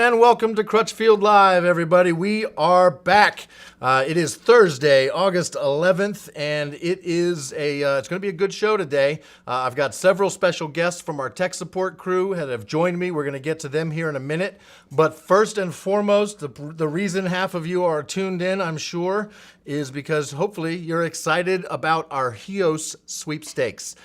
and welcome to Crutchfield Live, everybody. We are back. It is Thursday, August 11th, and it's going to be a good show today. I've got several special guests from our tech support crew that have joined me. We're going to get to them here in a minute. But first and foremost, the reason half of you are tuned in, I'm sure, is because hopefully you're excited about our Heos sweepstakes.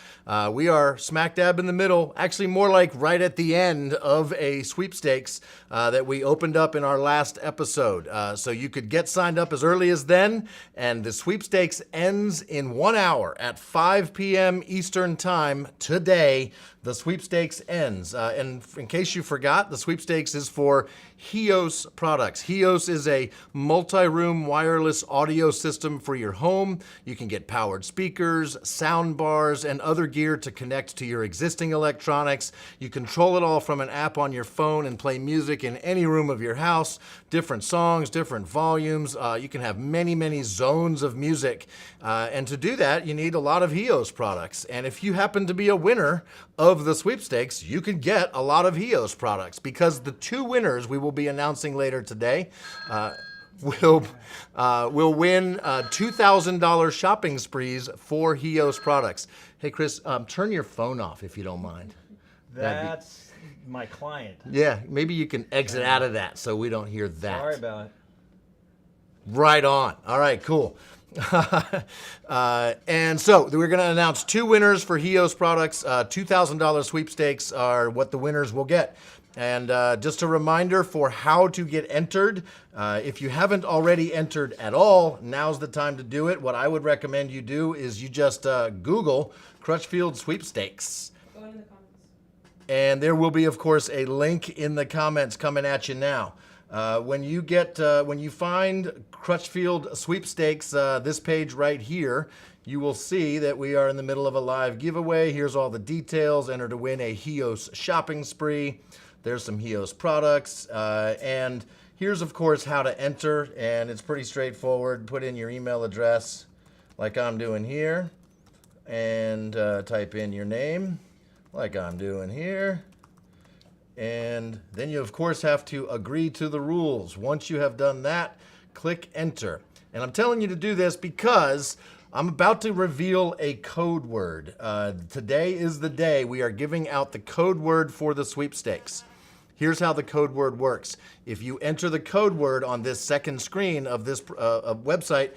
We are smack dab in the middle, actually more like right at the end of a sweepstakes that we opened up in our last episode. So you could get signed up as early as then, and the sweepstakes ends in 1 hour at 5 p.m. Eastern Time today. The sweepstakes ends. And in case you forgot, the sweepstakes is for Heos products. Heos is a multi-room wireless audio system for your home. You can get powered speakers, sound bars, and other gear to connect to your existing electronics. You control it all from an app on your phone and play music in any room of your house. Different songs, different volumes. You can have many, many zones of music. And to do that, you need a lot of Heos products. And if you happen to be a winner of the sweepstakes, you can get a lot of Heos products, because the two winners we will be announcing later today will win $2,000 shopping sprees for Heos products. Hey, Chris, turn your phone off if you don't mind. That's my client. Yeah, maybe you can exit out of that so we don't hear that. Sorry about it. Right on. All right, cool. And so we're going to announce two winners for Heos products. $2,000 sweepstakes are what the winners will get. And just a reminder for how to get entered. If you haven't already entered at all, now's the time to do it. What I would recommend you do is you just Google Crutchfield Sweepstakes. Go in the comments. And there will be, of course, a link in the comments coming at you now. When you find Crutchfield Sweepstakes, this page right here, you will see that we are in the middle of a live giveaway. Here's all the details. Enter to win a Heos shopping spree. There's some Heos products. And here's, of course, how to enter. And it's pretty straightforward. Put in your email address like I'm doing here. And type in your name like I'm doing here. And then you, of course, have to agree to the rules. Once you have done that, click enter. And I'm telling you to do this because I'm about to reveal a code word. Today is the day we are giving out the code word for the sweepstakes. Here's how the code word works. If you enter the code word on this second screen of this website,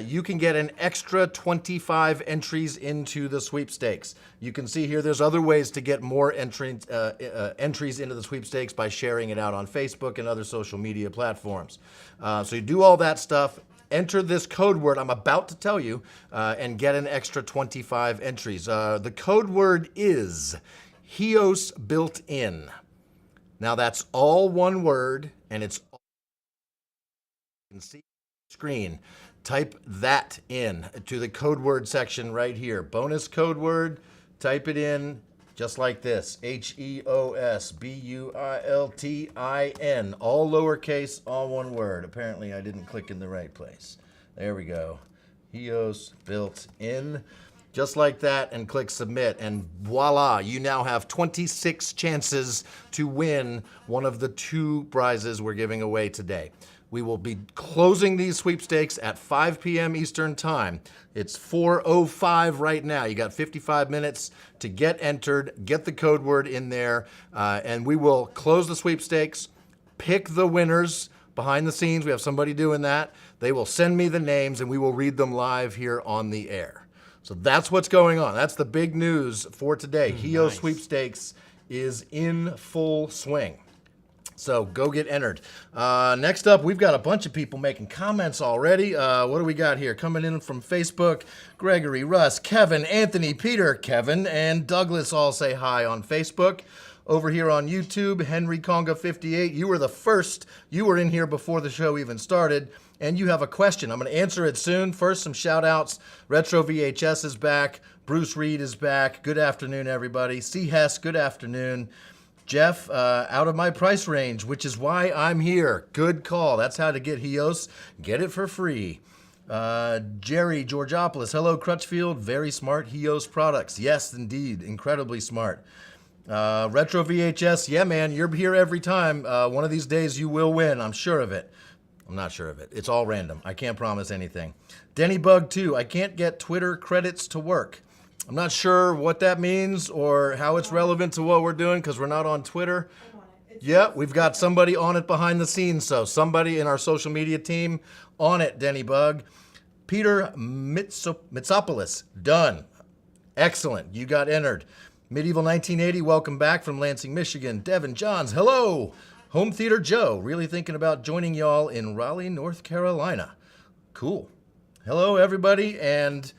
you can get an extra 25 entries into the sweepstakes. You can see here there's other ways to get more entries into the sweepstakes by sharing it out on Facebook and other social media platforms. So you do all that stuff, enter this code word I'm about to tell you, and get an extra 25 entries. The code word is Heos built in. Now that's all one word, and it's all you can see on the screen. Type that in to the code word section right here. Bonus code word, type it in just like this. HEOSBUILTIN. All lowercase, all one word. Apparently I didn't click in the right place. There we go. Heos built in. Just like that, and click submit, and voila, you now have 26 chances to win one of the two prizes we're giving away today. We will be closing these sweepstakes at 5 p.m. Eastern Time. It's 4:05 right now. You got 55 minutes to get entered, get the code word in there, and we will close the sweepstakes, pick the winners behind the scenes. We have somebody doing that. They will send me the names, and we will read them live here on the air. So that's what's going on. That's the big news for today. Heos Sweepstakes is in full swing. So go get entered. Next up, we've got a bunch of people making comments already. What do we got here? Coming in from Facebook, Gregory, Russ, Kevin, Anthony, Peter, Kevin, and Douglas all say hi on Facebook. Over here on YouTube, Henry Conga 58, you were the first. You were in here before the show even started, and you have a question. I'm going to answer it soon. First, some shout-outs. Retro VHS is back. Bruce Reed is back. Good afternoon, everybody. C. Hess, good afternoon. Jeff, out of my price range, which is why I'm here. Good call. That's how to get Heos. Get it for free. Jerry Georgopoulos, hello, Crutchfield. Very smart Heos products. Yes, indeed. Incredibly smart. Retro VHS, yeah, man, you're here every time. One of these days you will win. I'm sure of it. I'm not sure of it. It's all random. I can't promise anything. Denny Bug 2, I can't get Twitter credits to work. I'm not sure what that means or how it's relevant to what we're doing because we're not on Twitter. Yeah, we've got somebody on it behind the scenes, so somebody in our social media team on it, Denny Bug. Peter Mitsopoulos, done. Excellent, you got entered. Medieval 1980, welcome back from Lansing, Michigan. Devin Johns, hello. Home Theater Joe, really thinking about joining y'all in Raleigh, North Carolina. Cool. Hello, everybody, and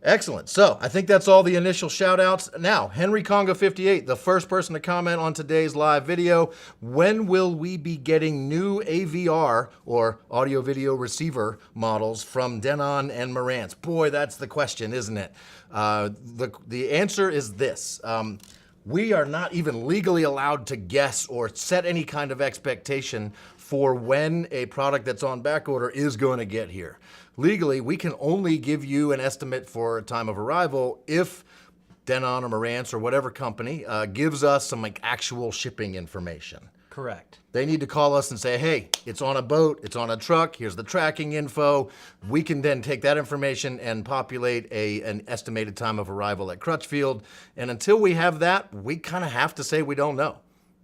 excellent. So I think that's all the initial shout outs. Now, Henry Conga 58, the first person to comment on today's live video. When will we be getting new AVR or audio video receiver models from Denon and Marantz? Boy, that's the question, isn't it? The answer is this. We are not even legally allowed to guess or set any kind of expectation for when a product that's on back order is going to get here. Legally, we can only give you an estimate for time of arrival if Denon or Marantz or whatever company gives us some actual shipping information. Correct. They need to call us and say, hey, it's on a boat, it's on a truck, here's the tracking info. We can then take that information and populate an estimated time of arrival at Crutchfield. And until we have that, we kind of have to say we don't know.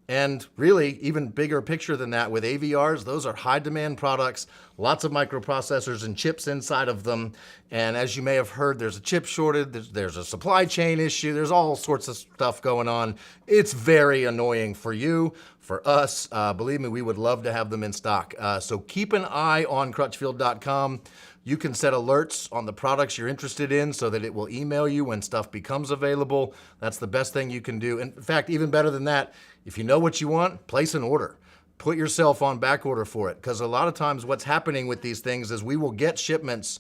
And really, even bigger picture than that, with AVRs, those are high demand products, lots of microprocessors and chips inside of them. And as you may have heard, there's a chip shortage, there's a supply chain issue, there's all sorts of stuff going on. It's very annoying for you, for us. Believe me, we would love to have them in stock. So keep an eye on Crutchfield.com. You can set alerts on the products you're interested in so that it will email you when stuff becomes available. That's the best thing you can do. In fact, even better than that, if you know what you want, place an order. Put yourself on back order for it. Because a lot of times what's happening with these things is we will get shipments.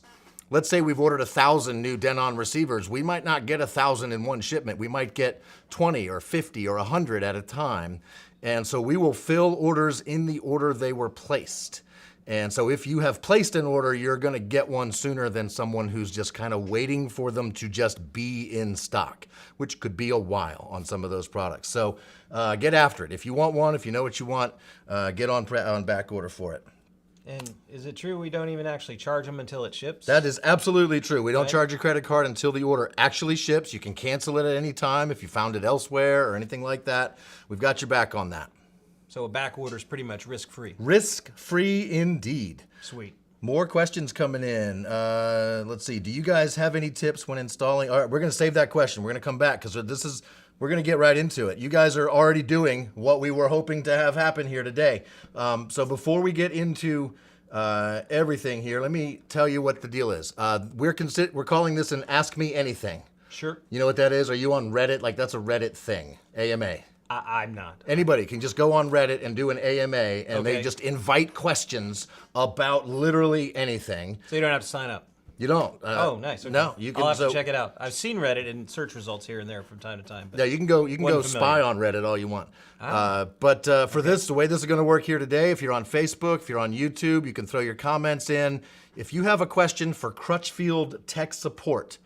Let's say we've ordered 1,000 new Denon receivers. We might not get 1,000 in one shipment. We might get 20 or 50 or 100 at a time. And so we will fill orders in the order they were placed. And so if you have placed an order, you're going to get one sooner than someone who's just kind of waiting for them to just be in stock, which could be a while on some of those products. So get after it. If you want one, if you know what you want, get on back order for it. And is it true we don't even actually charge them until it ships? That is absolutely true. We don't charge your credit card until the order actually ships. You can cancel it at any time if you found it elsewhere or anything like that. We've got your back on that. So a back order is pretty much risk-free. Risk-free indeed. Sweet. More questions coming in. Let's see. Do you guys have any tips when installing? All right, we're going to save that question. We're going to come back because we're going to get right into it. You guys are already doing what we were hoping to have happen here today. So before we get into everything here, let me tell you what the deal is. We're calling this an Ask Me Anything. Sure. You know what that is? Are you on Reddit? Like that's a Reddit thing, AMA. I'm not. Anybody can just go on Reddit and do an AMA, and they just invite questions about literally anything. So you don't have to sign up? You don't. Oh, nice. Okay. No, you can. I'll have to check it out. I've seen Reddit in search results here and there from time to time. But yeah, you can go spy on Reddit all you want. But for this, the way this is going to work here today, if you're on Facebook, if you're on YouTube, you can throw your comments in. If you have a question for Crutchfield Tech Support,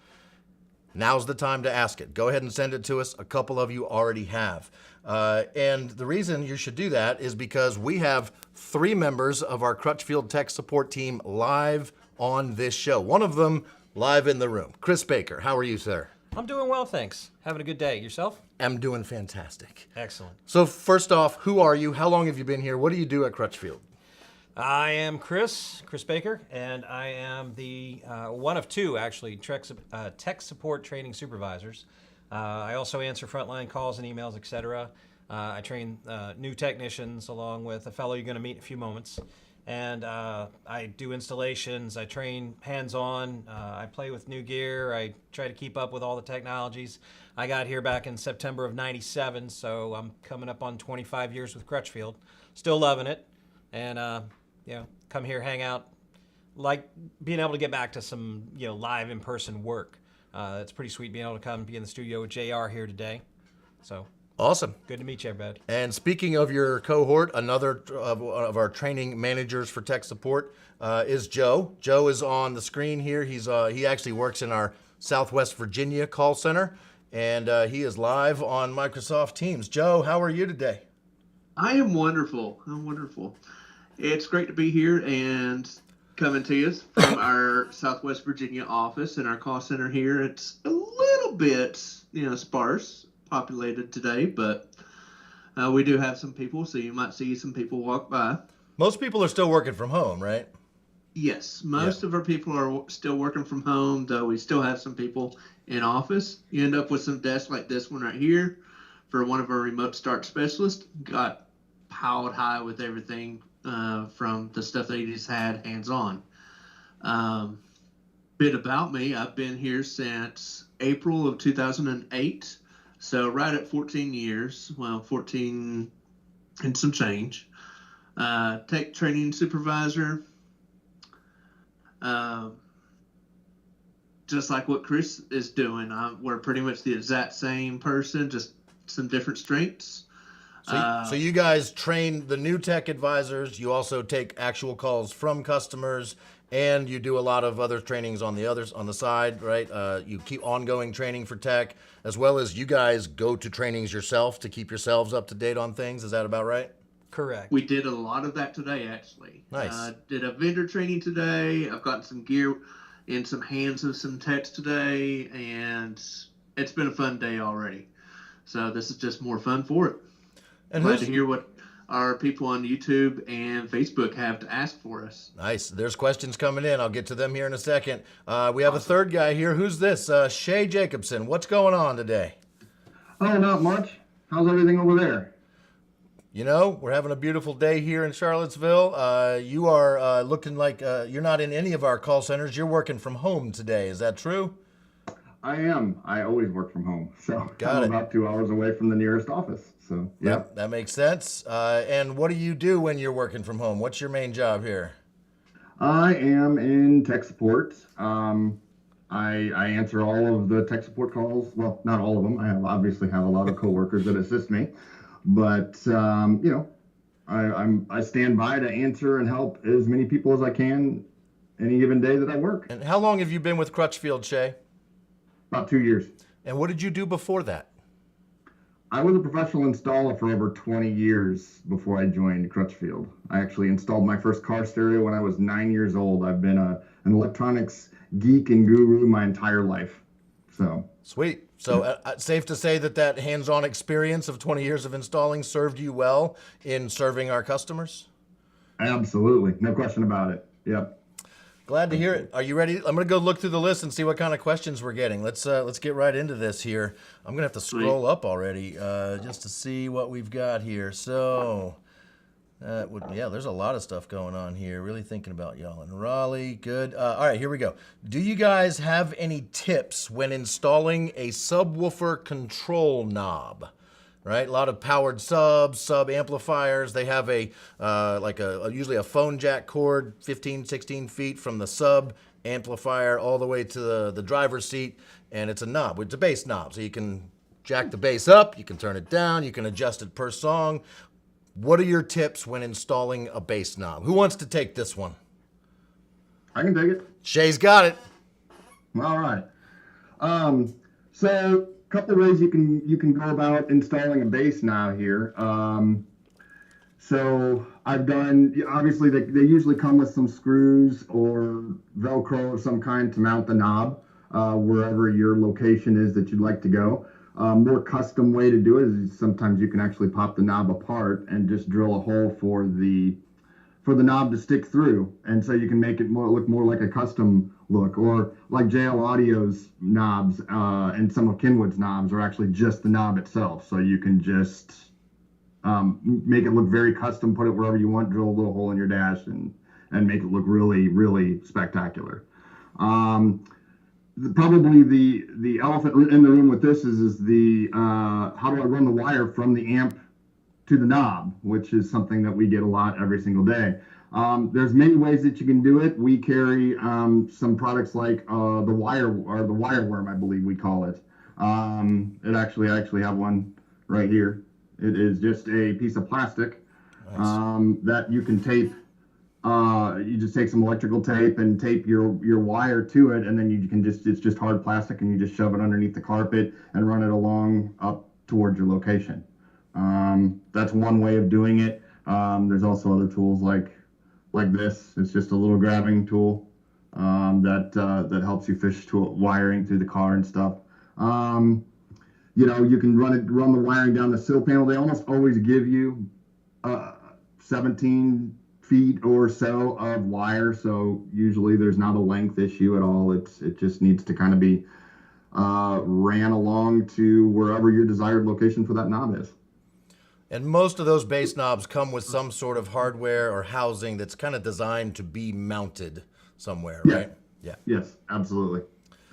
now's the time to ask it. Go ahead and send it to us. A couple of you already have. And the reason you should do that is because we have 3 members of our Crutchfield Tech Support team live on this show. One of them live in the room. Chris Baker, how are you, sir? I'm doing well, thanks. Having a good day. Yourself? I'm doing fantastic. Excellent. So first off, who are you? How long have you been here? What do you do at Crutchfield? I am Chris Baker, and I am the one of 2, actually, tech support training supervisors. I also answer frontline calls and emails, etc. I train new technicians along with a fellow you're going to meet in a few moments. And I do installations, I train hands-on, I play with new gear, I try to keep up with all the technologies. I got here back in September of '97, so I'm coming up on 25 years with Crutchfield. Still loving it. And come here, hang out. Like being able to get back to some live in-person work. It's pretty sweet being able to come be in the studio with JR here today. So awesome. Good to meet you, everybody. And speaking of your cohort, another of our training managers for tech support is Joe. Joe is on the screen here. He actually works in our Southwest Virginia call center. and he is live on Microsoft Teams. Joe, how are you today? I am wonderful. I'm wonderful. It's great to be here and coming to you from our Southwest Virginia office and our call center here. It's a little bit, sparse populated today, but we do have some people, so you might see some people walk by. Most people are still working from home, right? Yes, most of our people are still working from home, though we still have some people in office. You end up with some desks like this one right here for one of our remote start specialists. Got piled high with everything from the stuff that he just had hands-on. Bit about me, I've been here since April of 2008, so right at 14 years, 14 and some change. Tech training supervisor, just like what Chris is doing. We're pretty much the exact same person, just some different strengths. So you guys train the new tech advisors. You also take actual calls from customers, and you do a lot of other trainings on the side, right? You keep ongoing training for tech, as well as you guys go to trainings yourself to keep yourselves up to date on things. Is that about right? Correct. We did a lot of that today, actually. Nice. Did a vendor training today. I've gotten some gear in some hands of some techs today, and it's been a fun day already. So this is just more fun for it. And Glad to hear what our people on YouTube and Facebook have to ask for us. Nice. There's questions coming in. I'll get to them here in a second. We have a third guy here. Who's this? Shay Jacobson. What's going on today? Oh, not much. How's everything over there? You know, we're having a beautiful day here in Charlottesville. You are looking like you're not in any of our call centers. You're working from home today. Is that true? I am. I always work from home. So Got I'm it. about 2 hours away from the nearest office. So, yeah. Yep, that makes sense. And what do you do when you're working from home? What's your main job here? I am in tech support. I answer all of the tech support calls. Well, not all of them. I obviously have a lot of coworkers that assist me. But, I stand by to answer and help as many people as I can any given day that I work. And how long have you been with Crutchfield, Shay? About 2 years. And what did you do before that? I was a professional installer for over 20 years before I joined Crutchfield. I actually installed my first car stereo when I was 9 years old. I've been an electronics geek and guru my entire life. So Sweet. So safe to say that hands-on experience of 20 years of installing served you well in serving our customers? absolutely, no question about it. Yep. Glad to hear it. Are you ready? I'm going to go look through the list and see what kind of questions we're getting. Let's get right into this here. I'm going to have to scroll up already just to see what we've got here. So, there's a lot of stuff going on here. Really thinking about y'all in Raleigh. Good. All right, here we go. Do you guys have any tips when installing a subwoofer control knob? Right, a lot of powered subs, sub amplifiers. They have usually a phone jack cord, 15, 16 feet from the sub amplifier all the way to the driver's seat, and it's a knob. It's a bass knob, so you can jack the bass up, you can turn it down, you can adjust it per song. What are your tips when installing a bass knob? Who wants to take this one? I can take it. Shay's got it. All right. So a couple ways you can go about installing a bass knob here. So I've done, obviously they usually come with some screws or Velcro of some kind to mount the knob wherever your location is that you'd like to go. More custom way to do it is sometimes you can actually pop the knob apart and just drill a hole for the knob to stick through, and so you can make it look more like a custom look, or like JL Audio's knobs and some of Kenwood's knobs are actually just the knob itself, so you can just make it look very custom, put it wherever you want, drill a little hole in your dash, and make it look really, really spectacular. Probably the elephant in the room with this is the how do I run the wire from the amp to the knob, which is something that we get a lot every single day. There's many ways that you can do it. We carry some products like the wire, or the wire worm, I believe we call it. I actually have one right here. It is just a piece of plastic that you can tape You just take some electrical tape and tape your wire to it, and then you can it's just hard plastic, and you just shove it underneath the carpet and run it along up towards your location. That's one way of doing it. There's also other tools like this. It's just a little grabbing tool that helps you fish to wiring through the car and stuff. You can run the wiring down the sill panel. They almost always give you 17 feet or so of wire, so usually there's not a length issue at all. It just needs to kind of be ran along to wherever your desired location for that knob is. And most of those base knobs come with some sort of hardware or housing that's kind of designed to be mounted somewhere, right? Yeah. Yes, absolutely.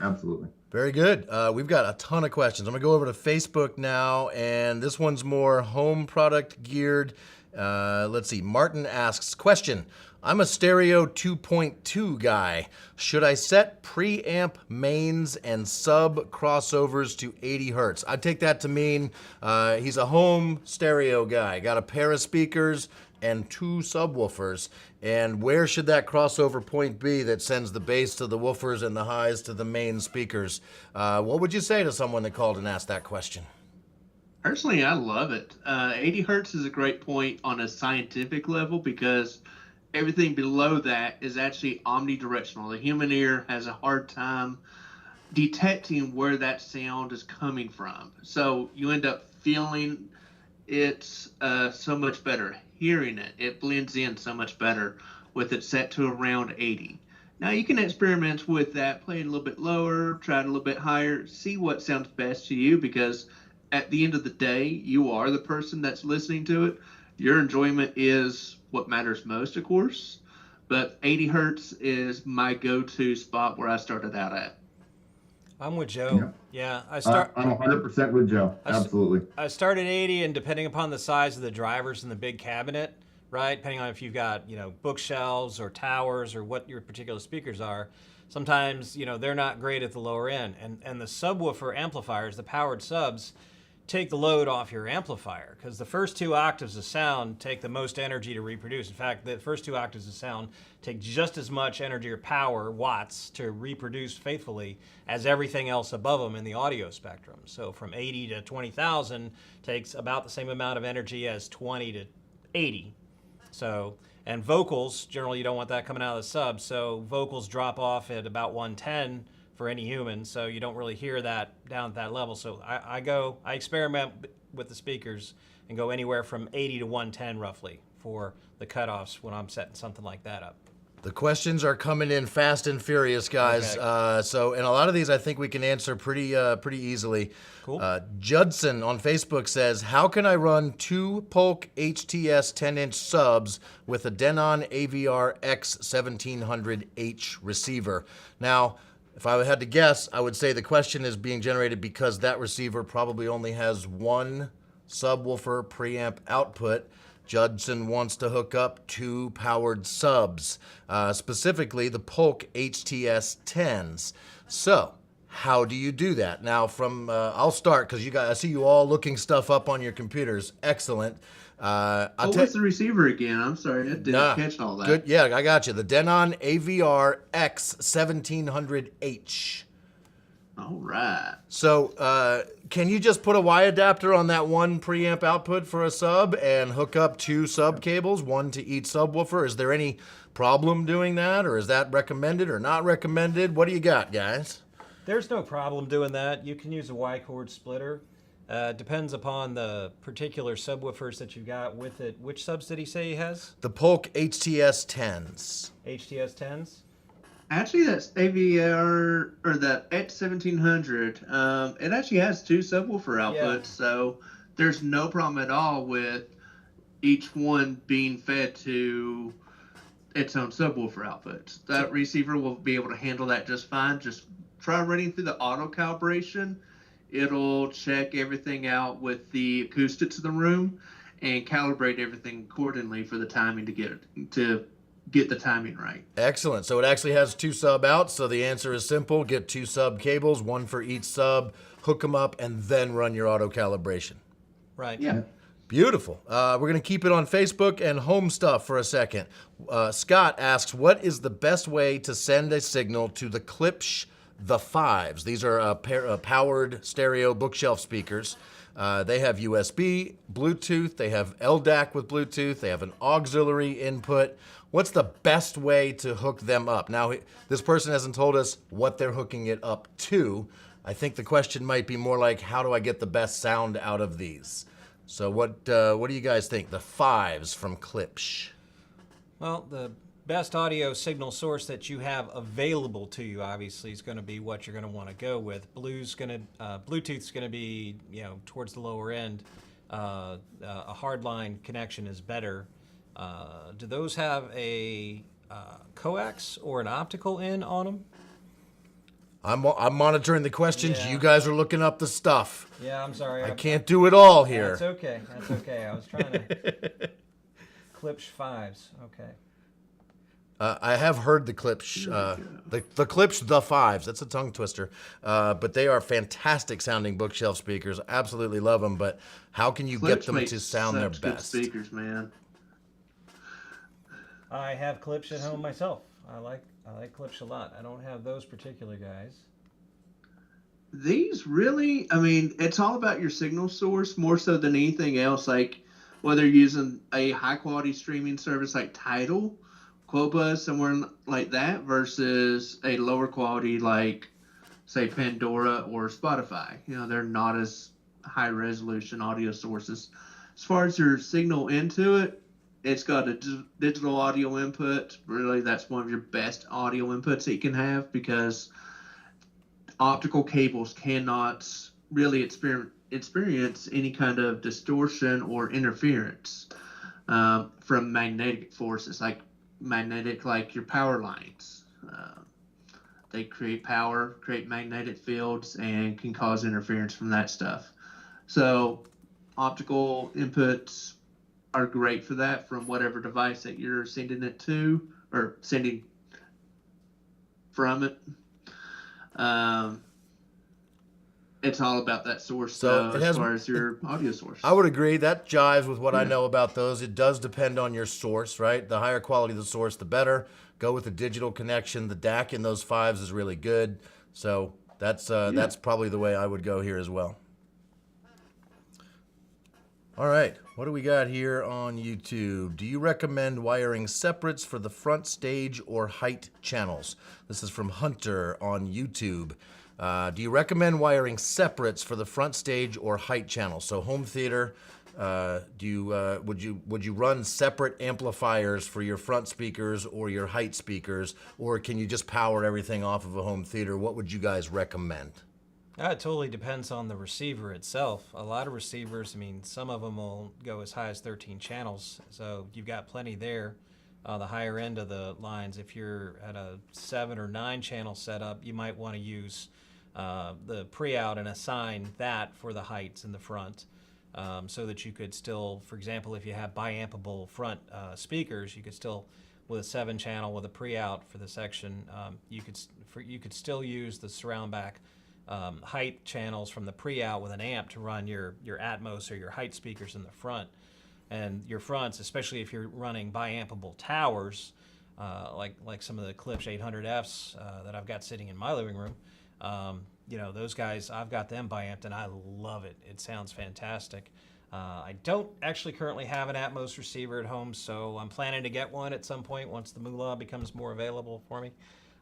Absolutely. Very good. We've got a ton of questions. I'm going to go over to Facebook now, and this one's more home product geared. Let's see. Martin asks, question, I'm a stereo 2.2 guy. Should I set preamp mains and sub crossovers to 80 hertz? I take that to mean he's a home stereo guy. Got a pair of speakers and 2 subwoofers. And where should that crossover point be that sends the bass to the woofers and the highs to the main speakers? What would you say to someone that called and asked that question? Personally, I love it. 80 hertz is a great point on a scientific level because everything below that is actually omnidirectional. The human ear has a hard time detecting where that sound is coming from. So you end up feeling it so much better. Hearing it, it blends in so much better with it set to around 80. Now you can experiment with that, play it a little bit lower, try it a little bit higher, see what sounds best to you, because at the end of the day, you are the person that's listening to it. Your enjoyment is what matters most, of course, but 80 hertz is my go-to spot where I started out at. I'm with Joe. Yeah, I'm 100% with Joe. Absolutely. I start at 80, and depending upon the size of the drivers in the big cabinet, right, depending on if you've got, bookshelves or towers or what your particular speakers are, sometimes, they're not great at the lower end. And the subwoofer amplifiers, the powered subs, take the load off your amplifier because the first 2 octaves of sound take the most energy to reproduce. In fact, the first 2 octaves of sound take just as much energy or power, watts, to reproduce faithfully as everything else above them in the audio spectrum. So from 80 to 20,000 takes about the same amount of energy as 20 to 80. So, and vocals, generally you don't want that coming out of the sub, so vocals drop off at about 110 for any human, so you don't really hear that down at that level. So I experiment with the speakers and go anywhere from 80 to 110 roughly for the cutoffs when I'm setting something like that up. The questions are coming in fast and furious, guys. Okay. And a lot of these I think we can answer pretty easily. Cool. Judson on Facebook says, how can I run 2 Polk HTS 10-inch subs with a Denon AVR X1700H receiver? Now, if I had to guess, I would say the question is being generated because that receiver probably only has 1 subwoofer preamp output. Judson wants to hook up 2 powered subs, specifically the Polk HTS 10s. So, how do you do that? Now, I'll start because I see you all looking stuff up on your computers. Excellent. What was the receiver again? I'm sorry, I didn't catch all that. Good. Yeah, I got you. The Denon AVR X1700H. All right. So, can you just put a Y adapter on that 1 preamp output for a sub and hook up 2 sub cables, 1 to each subwoofer? Is there any problem doing that, or is that recommended or not recommended? What do you got, guys? There's no problem doing that. You can use a Y-cord splitter. Depends upon the particular subwoofers that you've got with it. Which subs did he say he has? The Polk HTS 10s. HTS 10s? Actually, that's AVR, or the X1700. It actually has 2 subwoofer outputs, so there's no problem at all with each one being fed to its own subwoofer outputs. That receiver will be able to handle that just fine. Just try running through the auto calibration. It'll check everything out with the acoustics of the room and calibrate everything accordingly for the timing to get the timing right. Excellent. So it actually has 2 sub outs. So the answer is simple. Get 2 sub cables, 1 for each sub, hook them up, and then run your auto calibration. Right. Yeah. Beautiful. We're going to keep it on Facebook and home stuff for a second. Scott asks, what is the best way to send a signal to the Klipsch the 5s? These are powered stereo bookshelf speakers. They have USB, Bluetooth, they have LDAC with Bluetooth, they have an auxiliary input. What's the best way to hook them up? Now, this person hasn't told us what they're hooking it up to. I think the question might be more like, how do I get the best sound out of these? So what do you guys think? The 5s from Klipsch. Well, the best audio signal source that you have available to you, obviously, is going to be what you're going to want to go with. Bluetooth's going to be, towards the lower end. A hardline connection is better. Do those have a coax or an optical in on them? I'm monitoring the questions. Yeah. You guys are looking up the stuff. Yeah, I'm sorry. I can't do it all here. That's okay. That's okay. I was trying to. Klipsch 5s. Okay. I have heard the Klipsch, the Klipsch the 5s. That's a tongue twister. But they are fantastic sounding bookshelf speakers. Absolutely love them. But how can you get them to sound their best? Speakers, man. I have Klipsch at home myself. I like Klipsch a lot. I don't have those particular guys. These really, I mean, it's all about your signal source more so than anything else. Like whether you're using a high quality streaming service like Tidal, Qobuz, somewhere like that, versus a lower quality like, say, Pandora or Spotify. They're not as high resolution audio sources. As far as your signal into it, it's got a digital audio input. Really, that's one of your best audio inputs that you can have, because optical cables cannot really experience any kind of distortion or interference from magnetic forces, like your power lines. They create power, create magnetic fields, and can cause interference from that stuff. So optical inputs are great for that from whatever device that you're sending it to or sending from it. It's all about that source, So as far as your audio source. I would agree. That jives with what I know about those. It does depend on your source, right? The higher quality the source, the better. Go with a digital connection. The DAC in those 5s is really good. So that's probably the way I would go here as well. All right, what do we got here on YouTube? Do you recommend wiring separates for the front stage or height channels? This is from Hunter on YouTube. Do you recommend wiring separates for the front stage or height channels? So home theater, would you run separate amplifiers for your front speakers or your height speakers, or can you just power everything off of a home theater? What would you guys recommend? It totally depends on the receiver itself. A lot of receivers, some of them will go as high as 13 channels, so you've got plenty there. The higher end of the lines, if you're at a 7 or 9 channel setup, you might want to use the pre-out and assign that for the heights in the front, so that you could still, for example, if you have biampable front speakers, you could still, with a 7 channel with a pre-out for the section, you could still use the surround back height channels from the pre-out with an amp to run your Atmos or your height speakers in the front. And your fronts, especially if you're running biampable towers, like some of the Klipsch 800Fs that I've got sitting in my living room, those guys, I've got them biamped and I love it. It sounds fantastic. I don't actually currently have an Atmos receiver at home, so I'm planning to get one at some point once the moolah becomes more available for me.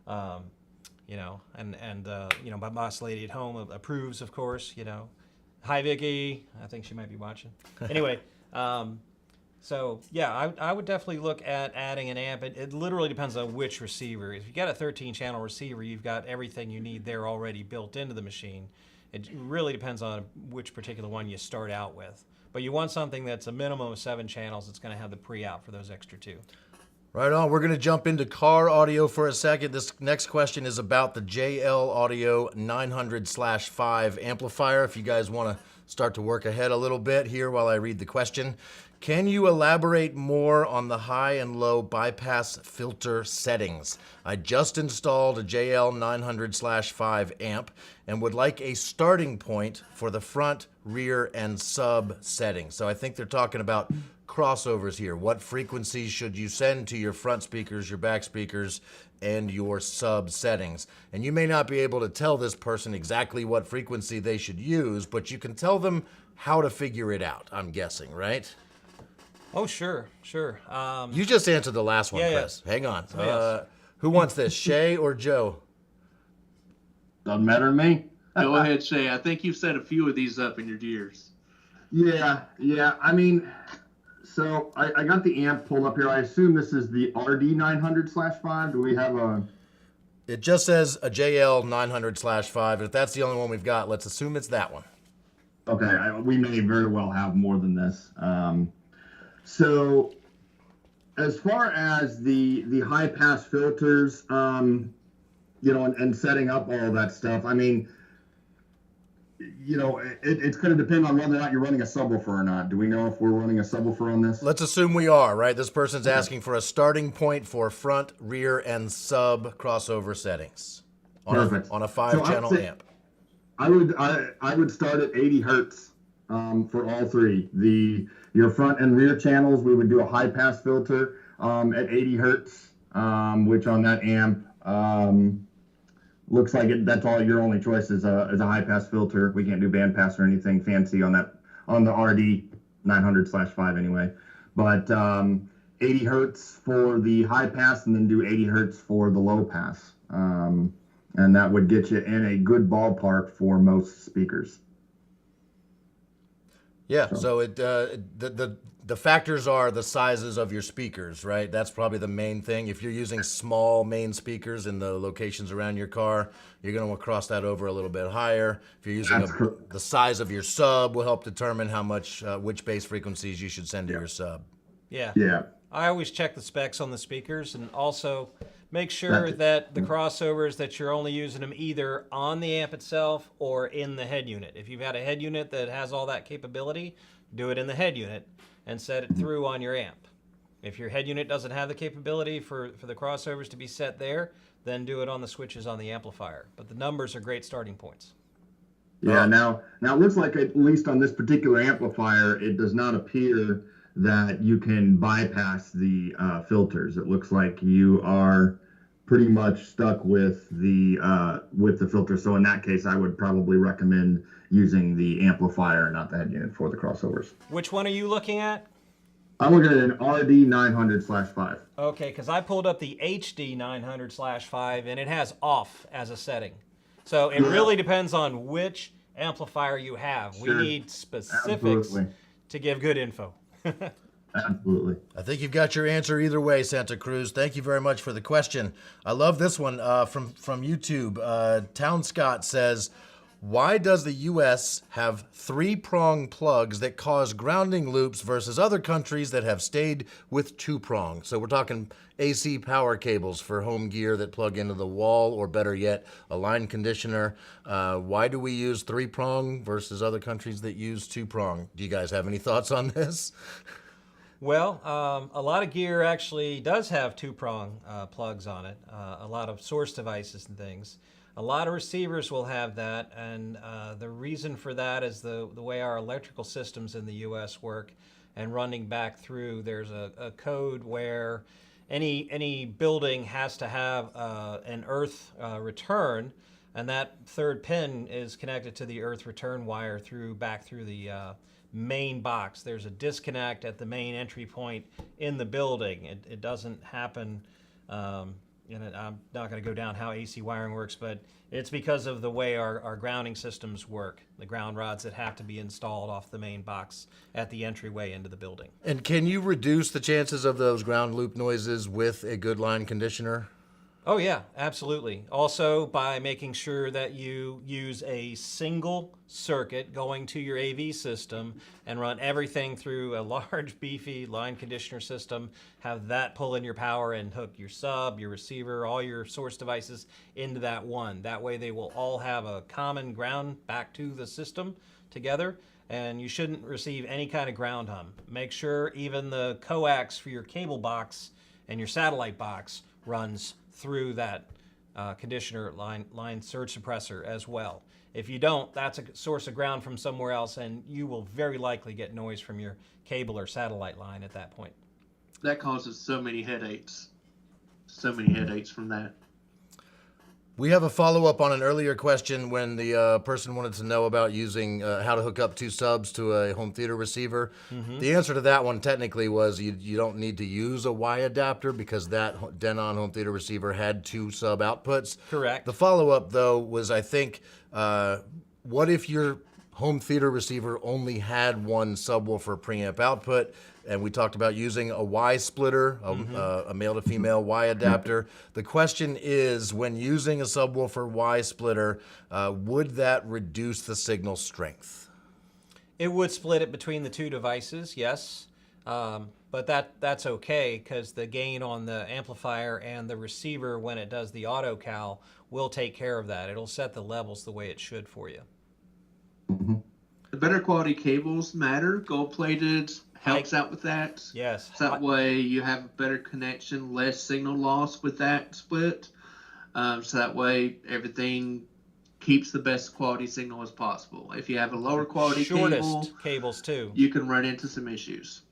My boss lady at home approves, of course. Hi Vicky, I think she might be watching. Anyway, so yeah, I would definitely look at adding an amp. It literally depends on which receiver. If you got a 13-channel receiver, you've got everything you need there already built into the machine. It really depends on which particular one you start out with. But you want something that's a minimum of 7 channels that's going to have the pre-out for those extra 2. Right on. We're going to jump into car audio for a second. This next question is about the JL Audio 900/5 amplifier. If you guys want to start to work ahead a little bit here while I read the question. Can you elaborate more on the high and low bypass filter settings? I just installed a JL 900/5 amp and would like a starting point for the front, rear, and sub settings. So I think they're talking about crossovers here. What frequencies should you send to your front speakers, your back speakers, and your sub settings? And you may not be able to tell this person exactly what frequency they should use, but you can tell them how to figure it out, I'm guessing, right? Oh, sure. You just answered the last one, Yeah, Chris. Hang on. Yes. Who wants this, Shay or Joe? Doesn't matter to me. Go ahead, Shay. I think you've set a few of these up in your years. Yeah. I mean, so I got the amp pulled up here. I assume this is the RD 900/5. Do we have a... It just says a JL 900/5. If that's the only one we've got, let's assume it's that one. Okay, we may very well have more than this. So as far as the high pass filters, you know, and setting up all that stuff, I mean, you know, it's going to depend on whether or not you're running a subwoofer or not. Do we know if we're running a subwoofer on this? Let's assume we are, right? This person's asking for a starting point for front, rear, and sub crossover settings on Perfect. On a 5-channel amp. I would start at 80 hertz for all three. Your front and rear channels, we would do a high pass filter at 80 hertz, which on that amp looks like that's all your only choice is a high pass filter. We can't do band pass or anything fancy on the RD 900/5 anyway. But 80 hertz for the high pass, and then do 80 hertz for the low pass. And that would get you in a good ballpark for most speakers. Yeah, so the factors are the sizes of your speakers, right? That's probably the main thing. If you're using small main speakers in the locations around your car, you're going to want to cross that over a little bit higher. If you're using the size of your sub will help determine how much, which bass frequencies you should send to your sub. Yeah. Yeah. I always check the specs on the speakers, and also make sure that the crossovers, that you're only using them either on the amp itself or in the head unit. If you've got a head unit that has all that capability, do it in the head unit and set it through on your amp. If your head unit doesn't have the capability for the crossovers to be set there, then do it on the switches on the amplifier. But the numbers are great starting points. Yeah, now it looks like, at least on this particular amplifier, it does not appear that you can bypass the filters. It looks like you are pretty much stuck with the filter. So in that case, I would probably recommend using the amplifier, not the head unit, for the crossovers. Which one are you looking at? I'm looking at an RD 900/5. Okay, because I pulled up the HD 900/5 and it has off as a setting. So it really depends on which amplifier you have. Sure. We need specifics Absolutely. to give good info. Absolutely. I think you've got your answer either way, Santa Cruz. Thank you very much for the question. I love this one from YouTube. Town Scott says, why does the U.S. have 3-prong plugs that cause grounding loops versus other countries that have stayed with 2-prong? So we're talking AC power cables for home gear that plug into the wall, or better yet, a line conditioner. Why do we use 3-prong versus other countries that use 2-prong? Do you guys have any thoughts on this? Well, a lot of gear actually does have 2-prong plugs on it, a lot of source devices and things. A lot of receivers will have that, and the reason for that is the way our electrical systems in the U.S. work. And running back through, there's a code where any building has to have an earth return, and that third pin is connected to the earth return wire back through the main box. There's a disconnect at the main entry point in the building. It doesn't happen. And I'm not going to go down how AC wiring works, but it's because of the way our grounding systems work, the ground rods that have to be installed off the main box at the entryway into the building. And can you reduce the chances of those ground loop noises with a good line conditioner? Oh yeah, absolutely. Also by making sure that you use a single circuit going to your AV system and run everything through a large beefy line conditioner system, have that pull in your power and hook your sub, your receiver, all your source devices into that one. That way they will all have a common ground back to the system together, and you shouldn't receive any kind of ground hum. Make sure even the coax for your cable box and your satellite box runs through that conditioner line surge suppressor as well. If you don't, that's a source of ground from somewhere else, and you will very likely get noise from your cable or satellite line at that point. That causes so many headaches. So many headaches from that. We have a follow-up on an earlier question when the person wanted to know about using how to hook up two subs to a home theater receiver. The answer to that one technically was you don't need to use a Y adapter because that Denon home theater receiver had two sub outputs. Correct. The follow-up, though, was I think, what if your home theater receiver only had one subwoofer preamp output? And we talked about using a Y splitter, a male to female Y adapter. The question is, when using a subwoofer Y splitter, would that reduce the signal strength? It would split it between the two devices, yes. But that's okay because the gain on the amplifier and the receiver when it does the auto cal will take care of that. It'll set the levels the way it should for you. The better quality cables matter. Gold-plated helps out with that. Yes. So that way you have a better connection, less signal loss with that split. So that way everything keeps the best quality signal as possible. If you have a lower quality Shortest cables too. you can run into some issues.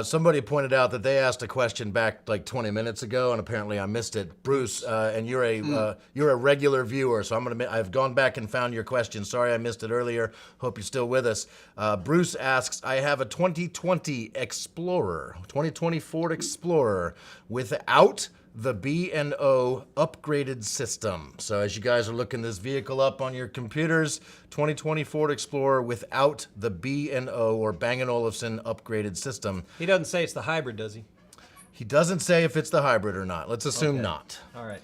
Somebody pointed out that they asked a question back like 20 minutes ago, and apparently I missed it. Bruce, and you're a regular viewer, so I've gone back and found your question. Sorry I missed it earlier. Hope you're still with us. Bruce asks, I have a 2020 Explorer, 2020 Ford Explorer without the B&O upgraded system. So as you guys are looking this vehicle up on your computers, 2020 Ford Explorer without the B&O or Bang & Olufsen upgraded system. He doesn't say it's the hybrid, does he? He doesn't say if it's the hybrid or not. Let's assume not. All right.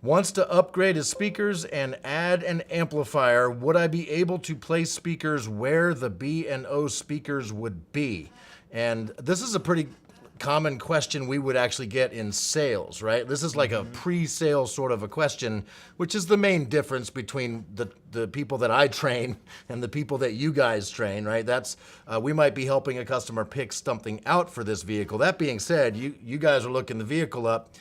Wants to upgrade his speakers and add an amplifier. Would I be able to place speakers where the B&O speakers would be? And this is a pretty common question we would actually get in sales, right? This is like a pre-sale sort of a question, which is the main difference between the people that I train and the people that you guys train, right? That's we might be helping a customer pick something out for this vehicle. That being said, you guys are looking the vehicle up.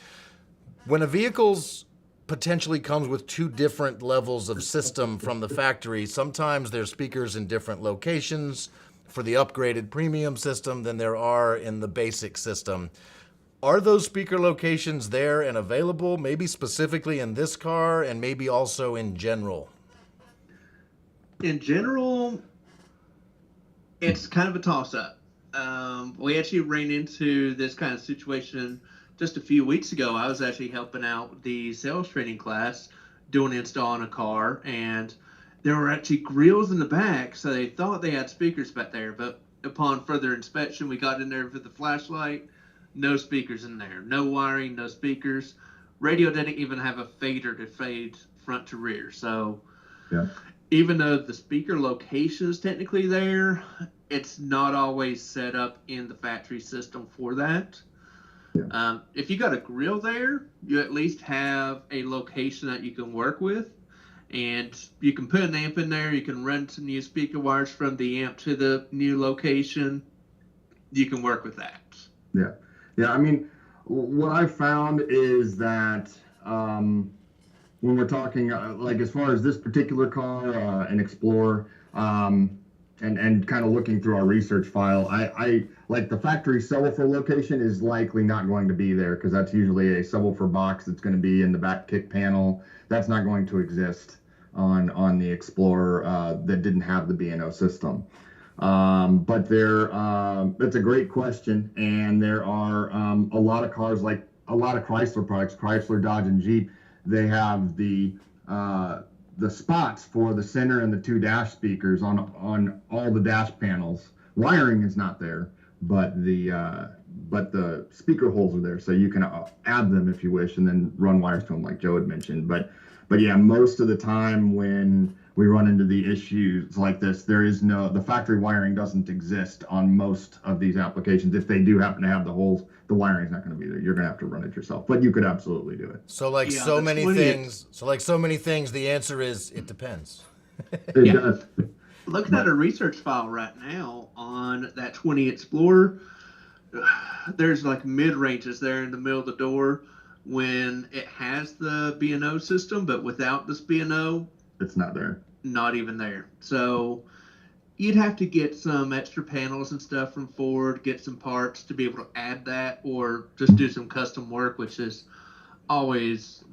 When a vehicle's potentially comes with two different levels of system from the factory, sometimes there's speakers in different locations for the upgraded premium system than there are in the basic system. Are those speaker locations there and available, maybe specifically in this car and maybe also in general? In general, it's kind of a toss-up. We actually ran into this kind of situation just a few weeks ago. I was actually helping out the sales training class doing an install on a car, and there were actually grills in the back, so they thought they had speakers back there. But upon further inspection, we got in there with the flashlight. No speakers in there. No wiring, no speakers. Radio didn't even have a fader to fade front to rear. So even though the speaker location is technically there, it's not always set up in the factory system for that. If you got a grill there, you at least have a location that you can work with. And you can put an amp in there. You can run some new speaker wires from the amp to the new location. You can work with that. Yeah. I mean, what I found is that when we're talking, like as far as this particular car, an Explorer, and kind of looking through our research file, I like the factory subwoofer location is likely not going to be there because that's usually a subwoofer box that's going to be in the back kick panel. That's not going to exist on the Explorer that didn't have the B&O system. But that's a great question, and there are a lot of cars, like a lot of Chrysler products, Chrysler, Dodge, and Jeep. They have the spots for the center and the two dash speakers on all the dash panels. Wiring is not there, but the speaker holes are there, so you can add them if you wish, and then run wires to them, like Joe had mentioned. But yeah, most of the time when we run into the issues like this, the factory wiring doesn't exist on most of these applications. If they do happen to have the holes, the wiring is not going to be there. You're going to have to run it yourself, but you could absolutely do it. So so many things, the answer is it depends. It does. Looking at a research file right now on that 20 Explorer, there's like mid ranges there in the middle of the door when it has the B&O system, but without this B&O, It's not there. not even there. So you'd have to get some extra panels and stuff from Ford, get some parts to be able to add that, or just do some custom work, which is always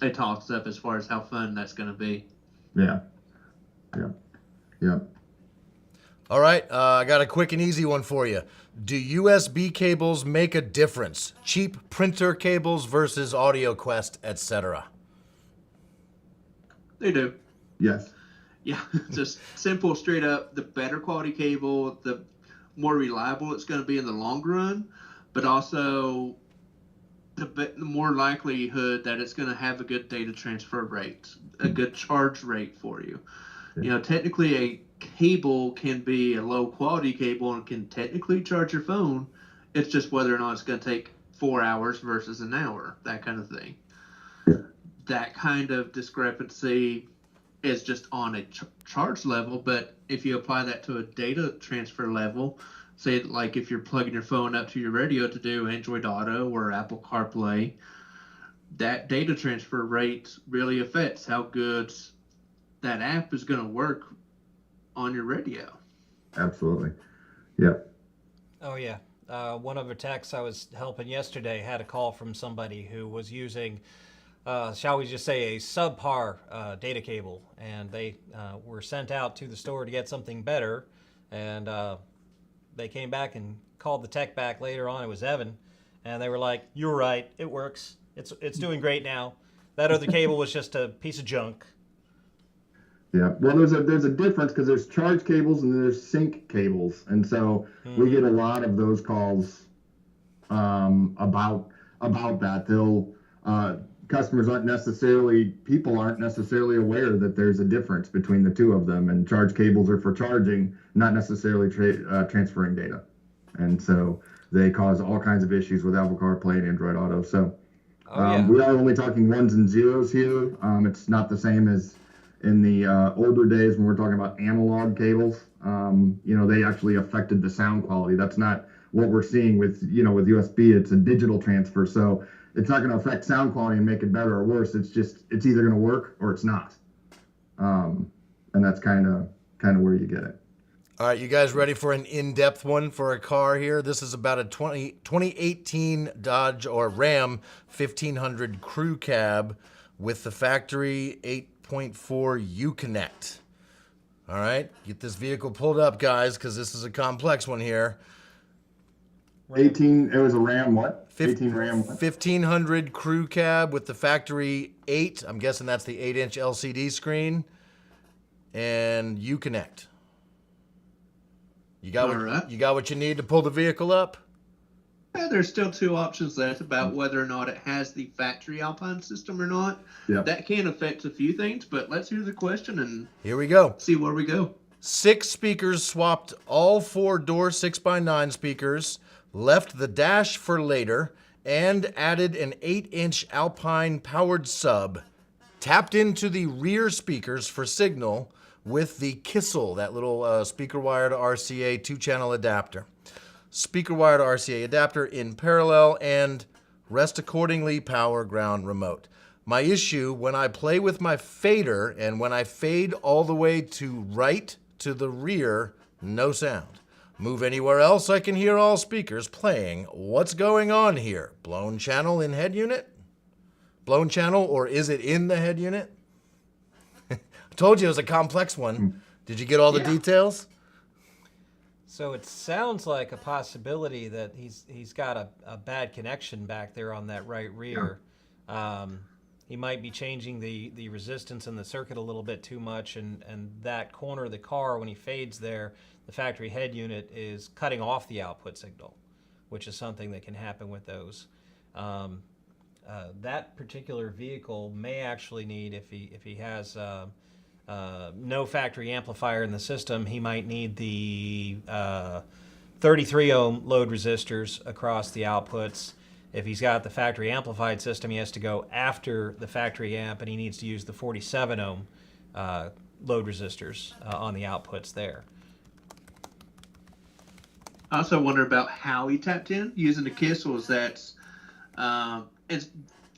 a toss up as far as how fun that's going to be. Yeah. Yeah. All right, I got a quick and easy one for you. Do USB cables make a difference? Cheap printer cables versus Audio Quest, etc. They do. Yes. Yeah, just simple, straight up. The better quality cable, the more reliable it's going to be in the long run, but also the more likelihood that it's going to have a good data transfer rate, a good charge rate for you. You know, technically a cable can be a low quality cable and can technically charge your phone. It's just whether or not it's going to take 4 hours versus an hour, that kind of thing. That kind of discrepancy is just on a charge level, but if you apply that to a data transfer level, say like if you're plugging your phone up to your radio to do Android Auto or Apple CarPlay, that data transfer rate really affects how good that app is going to work on your radio. Absolutely. Yeah. Oh, yeah. One of the techs I was helping yesterday had a call from somebody who was using, shall we just say, a subpar data cable. And they were sent out to the store to get something better. And they came back and called the tech back later on. It was Evan. And they were like, "You're right. It works. It's doing great now. That other cable was just a piece of junk." Yeah, well, there's a difference because there's charge cables and there's sync cables, and so we get a lot of those calls about that. Customers people aren't necessarily aware that there's a difference between the two of them, and charge cables are for charging, not necessarily transferring data, and so they cause all kinds of issues with Apple CarPlay and Android Auto. So we are only talking ones and zeros here. It's not the same as in the older days when we're talking about analog cables. They actually affected the sound quality. That's not what we're seeing with USB. It's a digital transfer, so it's not going to affect sound quality and make it better or worse. It's either going to work or it's not, and that's kind of where you get it. All right, you guys ready for an in-depth one for a car here? This is about a 2018 Dodge or Ram 1500 crew cab with the factory 8.4 Uconnect. All right, get this vehicle pulled up, guys, because this is a complex one here. 18, it was a Ram what? 18 Ram what? 1500 crew cab with the factory 8. I'm guessing that's the 8-inch LCD screen. And Uconnect. You got what you need to pull the vehicle up? Yeah, there's still two options left about whether or not it has the factory Alpine system or not. Yep. That can affect a few things, but let's hear the question and Here we go. see where we go. 6 speakers swapped all 4 door 6x9 speakers, left the dash for later, and added an 8-inch Alpine powered sub. Tapped into the rear speakers for signal with the Kissel, that little speaker wired RCA 2-channel adapter. Speaker wired RCA adapter in parallel and rest accordingly power ground remote. My issue, when I play with my fader and when I fade all the way to right to the rear, no sound. Move anywhere else, I can hear all speakers playing. What's going on here? Blown channel in head unit? Blown channel, or is it in the head unit? I told you it was a complex one. Did you get all the details? So it sounds like a possibility that he's got a bad connection back there on that right rear. He might be changing the resistance in the circuit a little bit too much, and that corner of the car, when he fades there, the factory head unit is cutting off the output signal, which is something that can happen with those. That particular vehicle may actually need, if he has no factory amplifier in the system, he might need the 33 ohm load resistors across the outputs. If he's got the factory amplified system, he has to go after the factory amp, and he needs to use the 47 ohm load resistors on the outputs there. I also wonder about how he tapped in using the Kissels.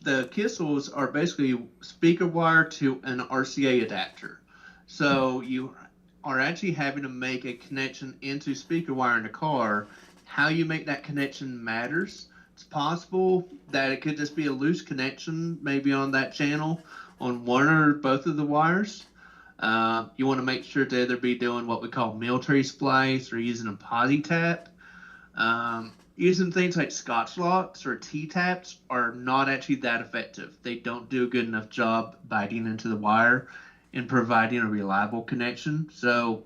The Kissels are basically speaker wire to an RCA adapter. So you are actually having to make a connection into speaker wire in the car. How you make that connection matters. It's possible that it could just be a loose connection, maybe on that channel, on one or both of the wires. You want to make sure to either be doing what we call military splice or using a posi tap. Using things like Scotch locks or T-taps are not actually that effective. They don't do a good enough job biting into the wire and providing a reliable connection. So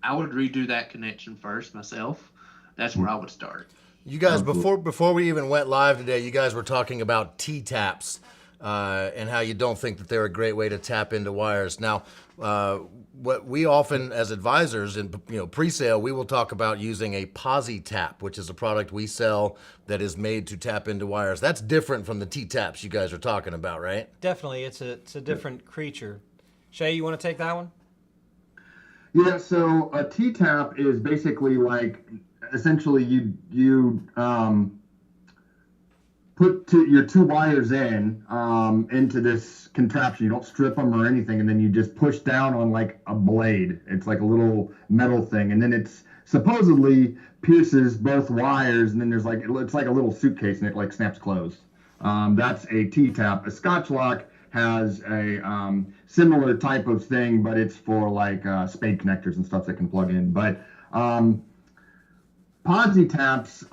I would redo that connection first myself. That's where I would start. You guys, before we even went live today, you guys were talking about T-taps and how you don't think that they're a great way to tap into wires. Now, what we often, as advisors in pre-sale, we will talk about using a posi tap, which is a product we sell that is made to tap into wires. That's different from the T-taps you guys are talking about, right? Definitely, it's a different creature. Shay, you want to take that one? Yeah, so a T-tap is basically like, essentially you put your two wires into this contraption. You don't strip them or anything, and then you just push down on like a blade. It's like a little metal thing, and then it's supposedly pierces both wires, and then it's like a little suitcase, and it like snaps closed. That's a T-tap. A Scotch lock has a similar type of thing, but it's for like spade connectors and stuff that can plug in. But posi taps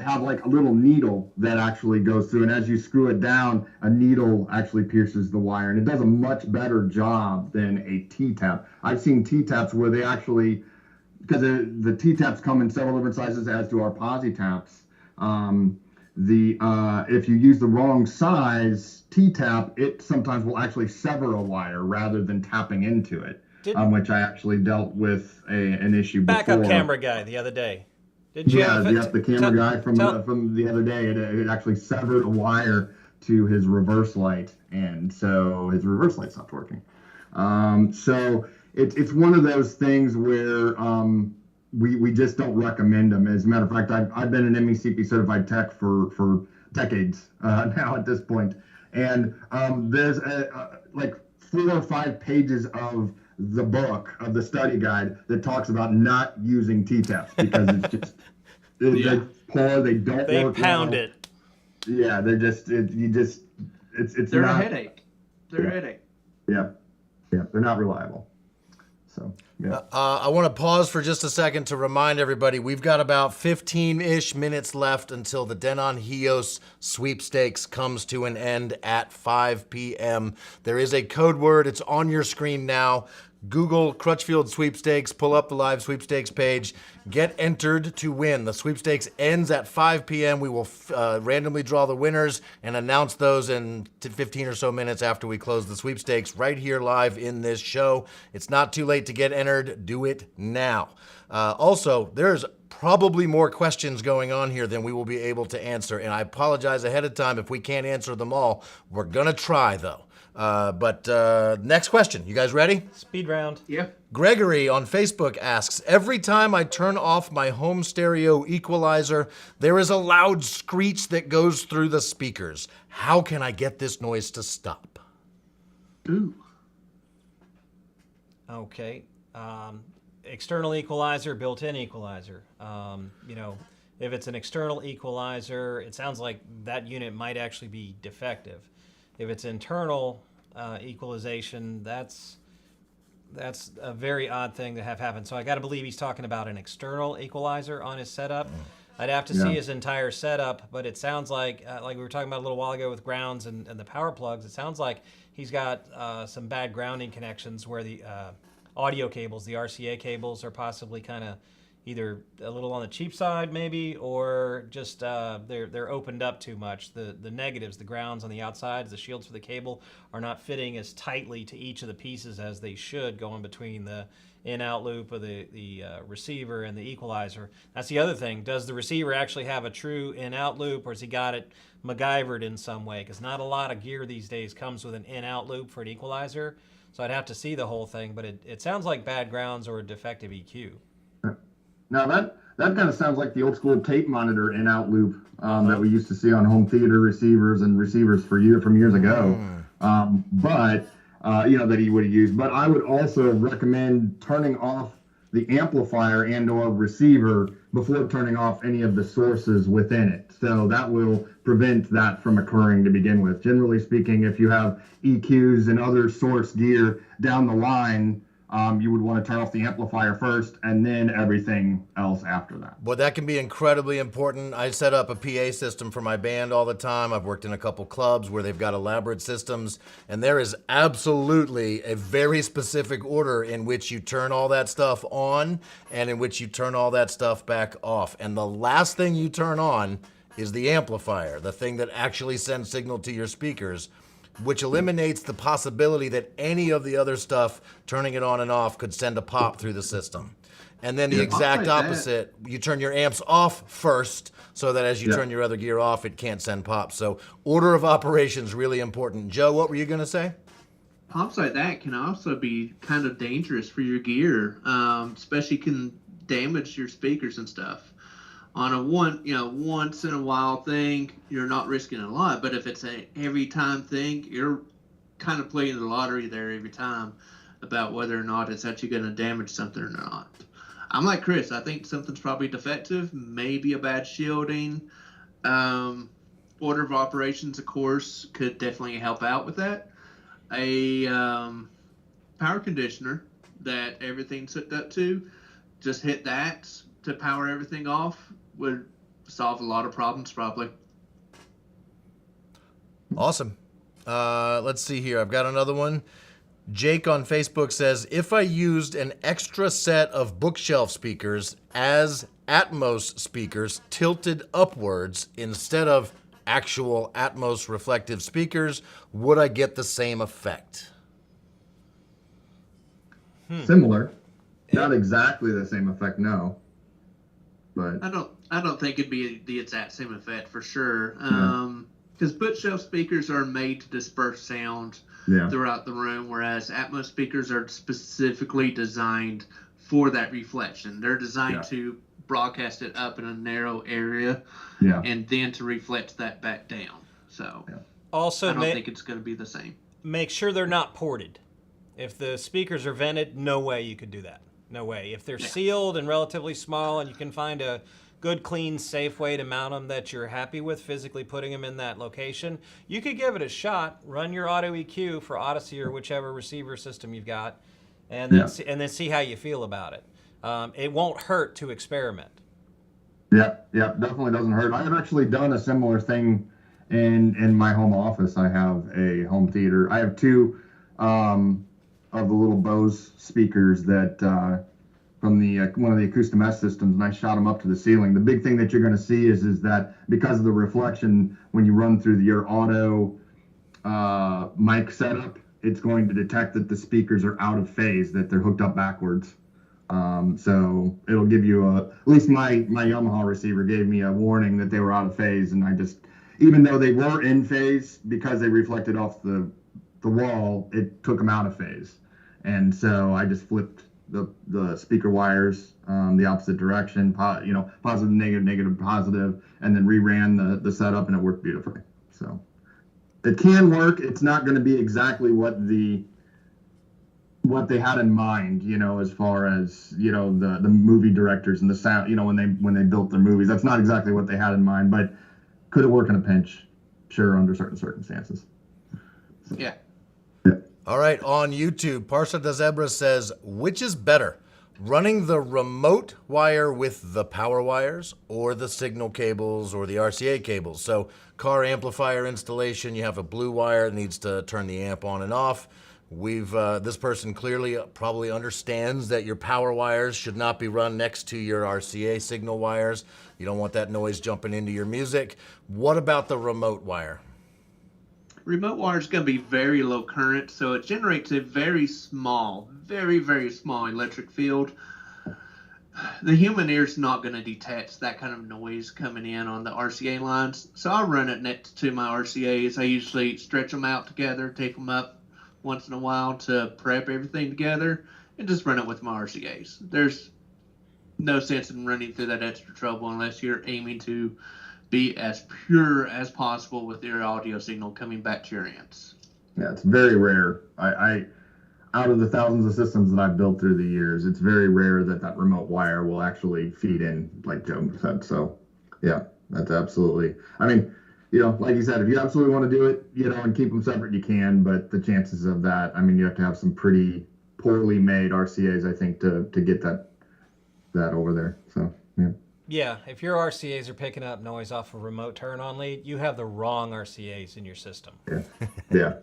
have like a little needle that actually goes through, and as you screw it down, a needle actually pierces the wire, and it does a much better job than a T-tap. I've seen T-taps where they actually, because the T-taps come in several different sizes, as do our posi taps. If you use the wrong size T-tap, it sometimes will actually sever a wire rather than tapping into it, which I actually dealt with an issue before. Backup camera guy the other day. The camera guy from the other day, it actually severed a wire to his reverse light, and so his reverse light stopped working. So it's one of those things where we just don't recommend them. As a matter of fact, I've been an MECP certified tech for decades now at this point, and there's like 4 or 5 pages of the book of the study guide that talks about not using T-taps because it's just they're poor, they don't they work pound well. it. Yeah, they're just it's They're not, a headache. They're a headache. Yeah, they're not reliable. So yeah. I want to pause for just a second to remind everybody we've got about 15-ish minutes left until the Denon Heos sweepstakes comes to an end at 5 p.m. There is a code word. It's on your screen now. Google Crutchfield Sweepstakes, pull up the live sweepstakes page, get entered to win. The sweepstakes ends at 5 p.m. We will randomly draw the winners and announce those in 15 or so minutes after we close the sweepstakes right here live in this show. It's not too late to get entered. Do it now. Also, there's probably more questions going on here than we will be able to answer, and I apologize ahead of time if we can't answer them all. We're going to try, though. But next question. You guys ready? Speed round. Yeah. Gregory on Facebook asks, every time I turn off my home stereo equalizer, there is a loud screech that goes through the speakers. How can I get this noise to stop? Ooh. Okay. External equalizer, built-in equalizer. If it's an external equalizer, it sounds like that unit might actually be defective. If it's internal equalization, that's a very odd thing to have happen. So I got to believe he's talking about an external equalizer on his setup. I'd have to see his entire setup, but it sounds like we were talking about a little while ago with grounds and the power plugs, it sounds like he's got some bad grounding connections where the audio cables, the RCA cables, are possibly kind of either a little on the cheap side maybe, or just they're opened up too much. The negatives, the grounds on the outside, the shields for the cable, are not fitting as tightly to each of the pieces as they should, going between the in-out loop of the receiver and the equalizer. That's the other thing. Does the receiver actually have a true in-out loop, or has he got it MacGyvered in some way? Because not a lot of gear these days comes with an in-out loop for an equalizer. So I'd have to see the whole thing, but it sounds like bad grounds or a defective EQ. Now that kind of sounds like the old school tape monitor in-out loop that we used to see on home theater receivers and receivers from years ago. That he would use. But I would also recommend turning off the amplifier and or receiver before turning off any of the sources within it. So that will prevent that from occurring to begin with. Generally speaking, if you have EQs and other source gear down the line, you would want to turn off the amplifier first and then everything else after that. Well, that can be incredibly important. I set up a PA system for my band all the time. I've worked in a couple clubs where they've got elaborate systems, and there is absolutely a very specific order in which you turn all that stuff on and in which you turn all that stuff back off. And the last thing you turn on is the amplifier, the thing that actually sends signal to your speakers, which eliminates the possibility that any of the other stuff, turning it on and off, could send a pop through the system. And then the exact opposite, you turn your amps off first so that as you turn your other gear off, it can't send pops. So order of operations really important. Joe, what were you going to say? Pops like that can also be kind of dangerous for your gear, especially can damage your speakers and stuff. On a once in a while thing, you're not risking a lot. But if it's a every time thing, you're kind of playing the lottery there every time about whether or not it's actually going to damage something or not. I'm like Chris. I think something's probably defective, maybe a bad shielding. Order of operations, of course, could definitely help out with that. A power conditioner that everything's hooked up to, just hit that to power everything off, would solve a lot of problems probably. Awesome. Let's see here. I've got another one. Jake on Facebook says, if I used an extra set of bookshelf speakers as Atmos speakers tilted upwards instead of actual Atmos reflective speakers, would I get the same effect? Similar. Not exactly the same effect, no. But I don't think it'd be the exact same effect for sure. Because bookshelf speakers are made to disperse sound throughout the room, whereas Atmos speakers are specifically designed for that reflection. They're designed to broadcast it up in a narrow area and then to reflect that back down. So also, I don't think it's going to be the same. Make sure they're not ported. If the speakers are vented, no way you could do that. No way. If they're sealed and relatively small and you can find a good, clean, safe way to mount them that you're happy with physically putting them in that location, you could give it a shot. Run your auto EQ for Odyssey or whichever receiver system you've got, and then see how you feel about it. It won't hurt to experiment. Yeah, definitely doesn't hurt. I have actually done a similar thing in my home office. I have a home theater. I have two of the little Bose speakers that from the one of the Acoustim-S systems, and I shot them up to the ceiling. The big thing that you're going to see is that because of the reflection, when you run through your auto mic setup, it's going to detect that the speakers are out of phase, that they're hooked up backwards. So it'll give you at least my Yamaha receiver gave me a warning that they were out of phase, and I just, even though they were in phase, because they reflected off the wall, it took them out of phase. And so I just flipped the speaker wires the opposite direction, positive, negative, negative, positive, and then reran the setup, and it worked beautifully. So it can work. It's not going to be exactly what they had in mind, as far as the movie directors and the sound, when they built their movies. That's not exactly what they had in mind, but could it work in a pinch? Sure, under certain circumstances. So. Yeah. All right, on YouTube, Parsa de Zebra says, which is better, running the remote wire with the power wires or the signal cables or the RCA cables? So car amplifier installation, you have a blue wire that needs to turn the amp on and off. This person clearly probably understands that your power wires should not be run next to your RCA signal wires. You don't want that noise jumping into your music. What about the remote wire? Remote wire is going to be very low current, so it generates a very small, very, very small electric field. The human ear is not going to detect that kind of noise coming in on the RCA lines, so I'll run it next to my RCAs. I usually stretch them out together, tape them up once in a while to prep everything together and just run it with my RCAs. There's no sense in running through that extra trouble unless you're aiming to be as pure as possible with your audio signal coming back to your amps. Yeah, it's very rare. I out of the thousands of systems that I've built through the years, it's very rare that remote wire will actually feed in, like Joe said. So, yeah, that's absolutely. I mean, like you said, if you absolutely want to do it, and keep them separate, you can. But the chances of that, I mean, you have to have some pretty poorly made RCAs, I think, to get that over there. So, yeah. Yeah, if your RCAs are picking up noise off a remote turn-on lead, you have the wrong RCAs in your system. Yeah.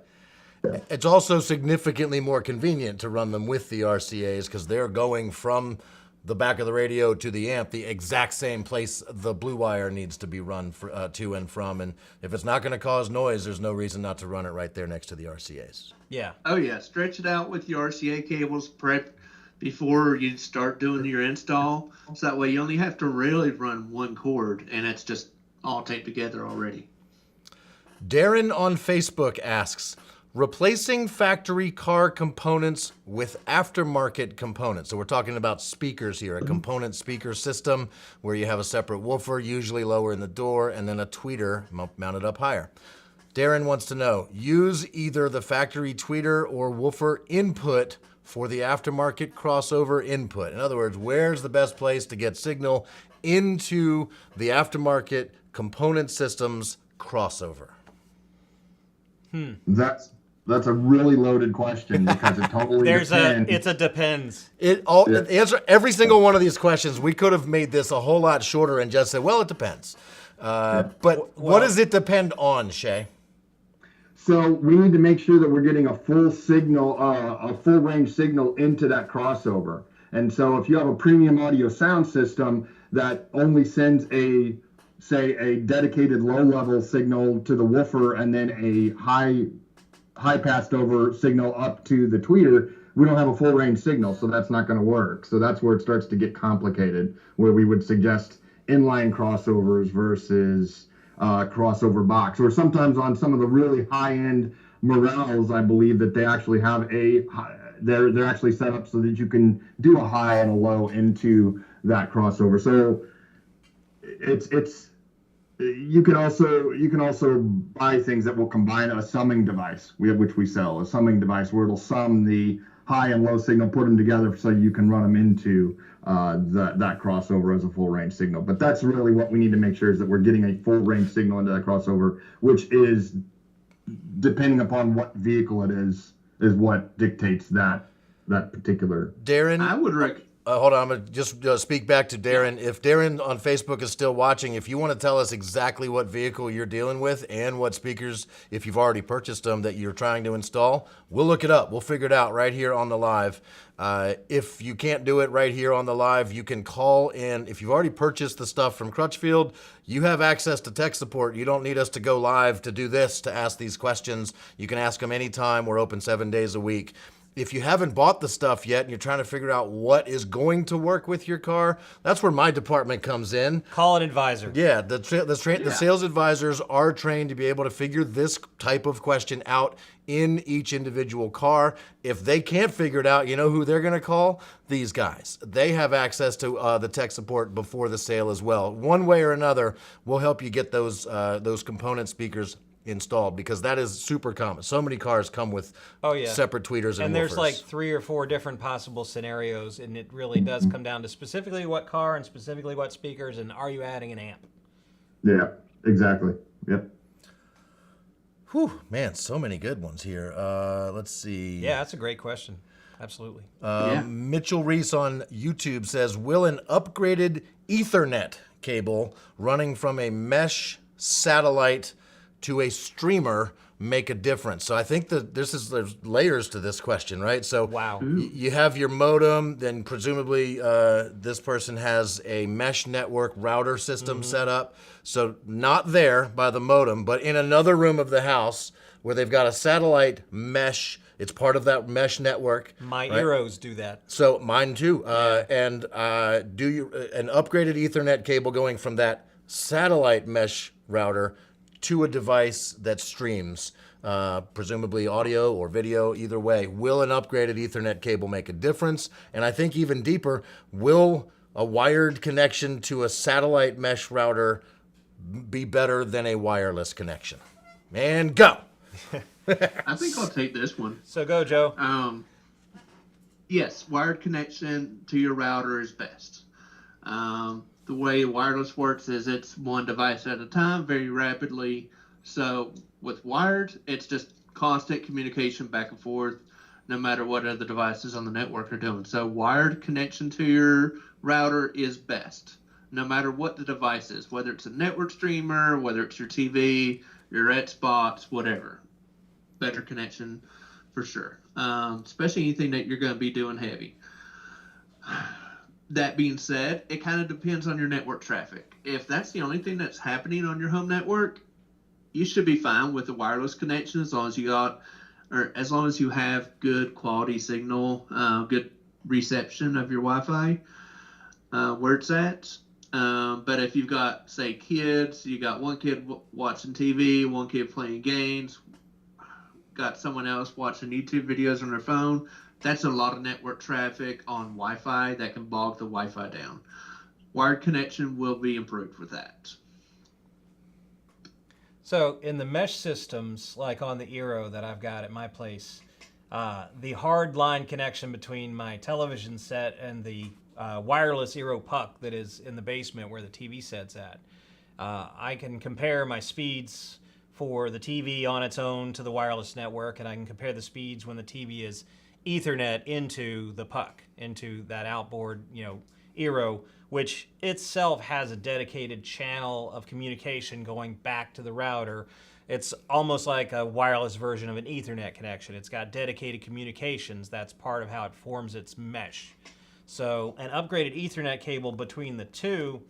It's also significantly more convenient to run them with the RCAs because they're going from the back of the radio to the amp, the exact same place the blue wire needs to be run to and from. And if it's not going to cause noise, there's no reason not to run it right there next to the RCAs. Yeah. Oh, yeah. Stretch it out with your RCA cables, prep before you start doing your install. So that way you only have to really run one cord, and it's just all taped together already. Darren on Facebook asks, replacing factory car components with aftermarket components. So we're talking about speakers here, a component speaker system where you have a separate woofer, usually lower in the door, and then a tweeter mounted up higher. Darren wants to know, use either the factory tweeter or woofer input for the aftermarket crossover input. In other words, where's the best place to get signal into the aftermarket component systems crossover? That's a really loaded question because it totally depends. It's a depends. Answer every single one of these questions. We could have made this a whole lot shorter and just said, well, it depends. But what does it depend on, Shay? So we need to make sure that we're getting a full signal, a full range signal into that crossover. And so if you have a premium audio sound system that only sends a dedicated low level signal to the woofer and then a high passed over signal up to the tweeter, we don't have a full range signal, so that's not going to work. So that's where it starts to get complicated, where we would suggest inline crossovers versus crossover box, or sometimes on some of the really high end Morels, I believe that they actually have they're actually set up so that you can do a high and a low into that crossover. So you can also buy things that will combine a summing device, which we sell, a summing device where it'll sum the high and low signal, put them together so you can run them into that crossover as a full range signal. But that's really what we need to make sure is that we're getting a full range signal into that crossover, which is, depending upon what vehicle it is what dictates that particular. Darren, I would recommend. hold on, I'm going to just speak back to Darren. If Darren on Facebook is still watching, if you want to tell us exactly what vehicle you're dealing with and what speakers, if you've already purchased them, that you're trying to install, we'll look it up. We'll figure it out right here on the live. If you can't do it right here on the live, you can call in. If you've already purchased the stuff from Crutchfield, you have access to tech support. You don't need us to go live to do this, to ask these questions. You can ask them anytime. We're open 7 days a week. If you haven't bought the stuff yet and you're trying to figure out what is going to work with your car, that's where my department comes in. Call an advisor. Yeah, the sales advisors are trained to be able to figure this type of question out in each individual car. If they can't figure it out, you know who they're going to call? These guys. They have access to the tech support before the sale as well. One way or another, we'll help you get those component speakers installed, because that is super common. So many cars come with separate tweeters and there's woofers. like 3 or 4 different possible scenarios, and it really does come down to specifically what car and specifically what speakers, and are you adding an amp? Yeah, exactly. Yep. Whew, man, so many good ones here. Let's see. Yeah, that's a great question. Absolutely. Mitchell Reese on YouTube says, will an upgraded Ethernet cable running from a mesh satellite to a streamer make a difference? So I think that there's layers to this question, right? So wow. You have your modem, then presumably this person has a mesh network router system set up. So not there by the modem, but in another room of the house where they've got a satellite mesh. It's part of that mesh network. My Eros do that. So mine too. And do you an upgraded Ethernet cable going from that satellite mesh router to a device that streams. presumably audio or video, either way. Will an upgraded Ethernet cable make a difference? And I think even deeper, will a wired connection to a satellite mesh router be better than a wireless connection? And go! I think I'll take this one. So go, Joe. Yes, wired connection to your router is best. The way wireless works is it's one device at a time, very rapidly. So with wired, it's just constant communication back and forth, no matter what other devices on the network are doing. So wired connection to your router is best, no matter what the device is, whether it's a network streamer, whether it's your TV, your Xbox, whatever. Better connection for sure, especially anything that you're going to be doing heavy. That being said, it kind of depends on your network traffic. If that's the only thing that's happening on your home network, you should be fine with the wireless connection as long as you have good quality signal, good reception of your Wi-Fi where it's at. But if you've got, say, kids, you got one kid watching TV, one kid playing games, got someone else watching YouTube videos on their phone, that's a lot of network traffic on Wi-Fi that can bog the Wi-Fi down. Wired connection will be improved with that. So in the mesh systems, like on the Eero that I've got at my place, the hard line connection between my television set and the wireless Eero puck that is in the basement where the TV set's at, I can compare my speeds for the TV on its own to the wireless network, and I can compare the speeds when the TV is Ethernet into the puck, into that outboard, Eero, which itself has a dedicated channel of communication going back to the router. It's almost like a wireless version of an Ethernet connection. It's got dedicated communications. That's part of how it forms its mesh. So an upgraded Ethernet cable between the two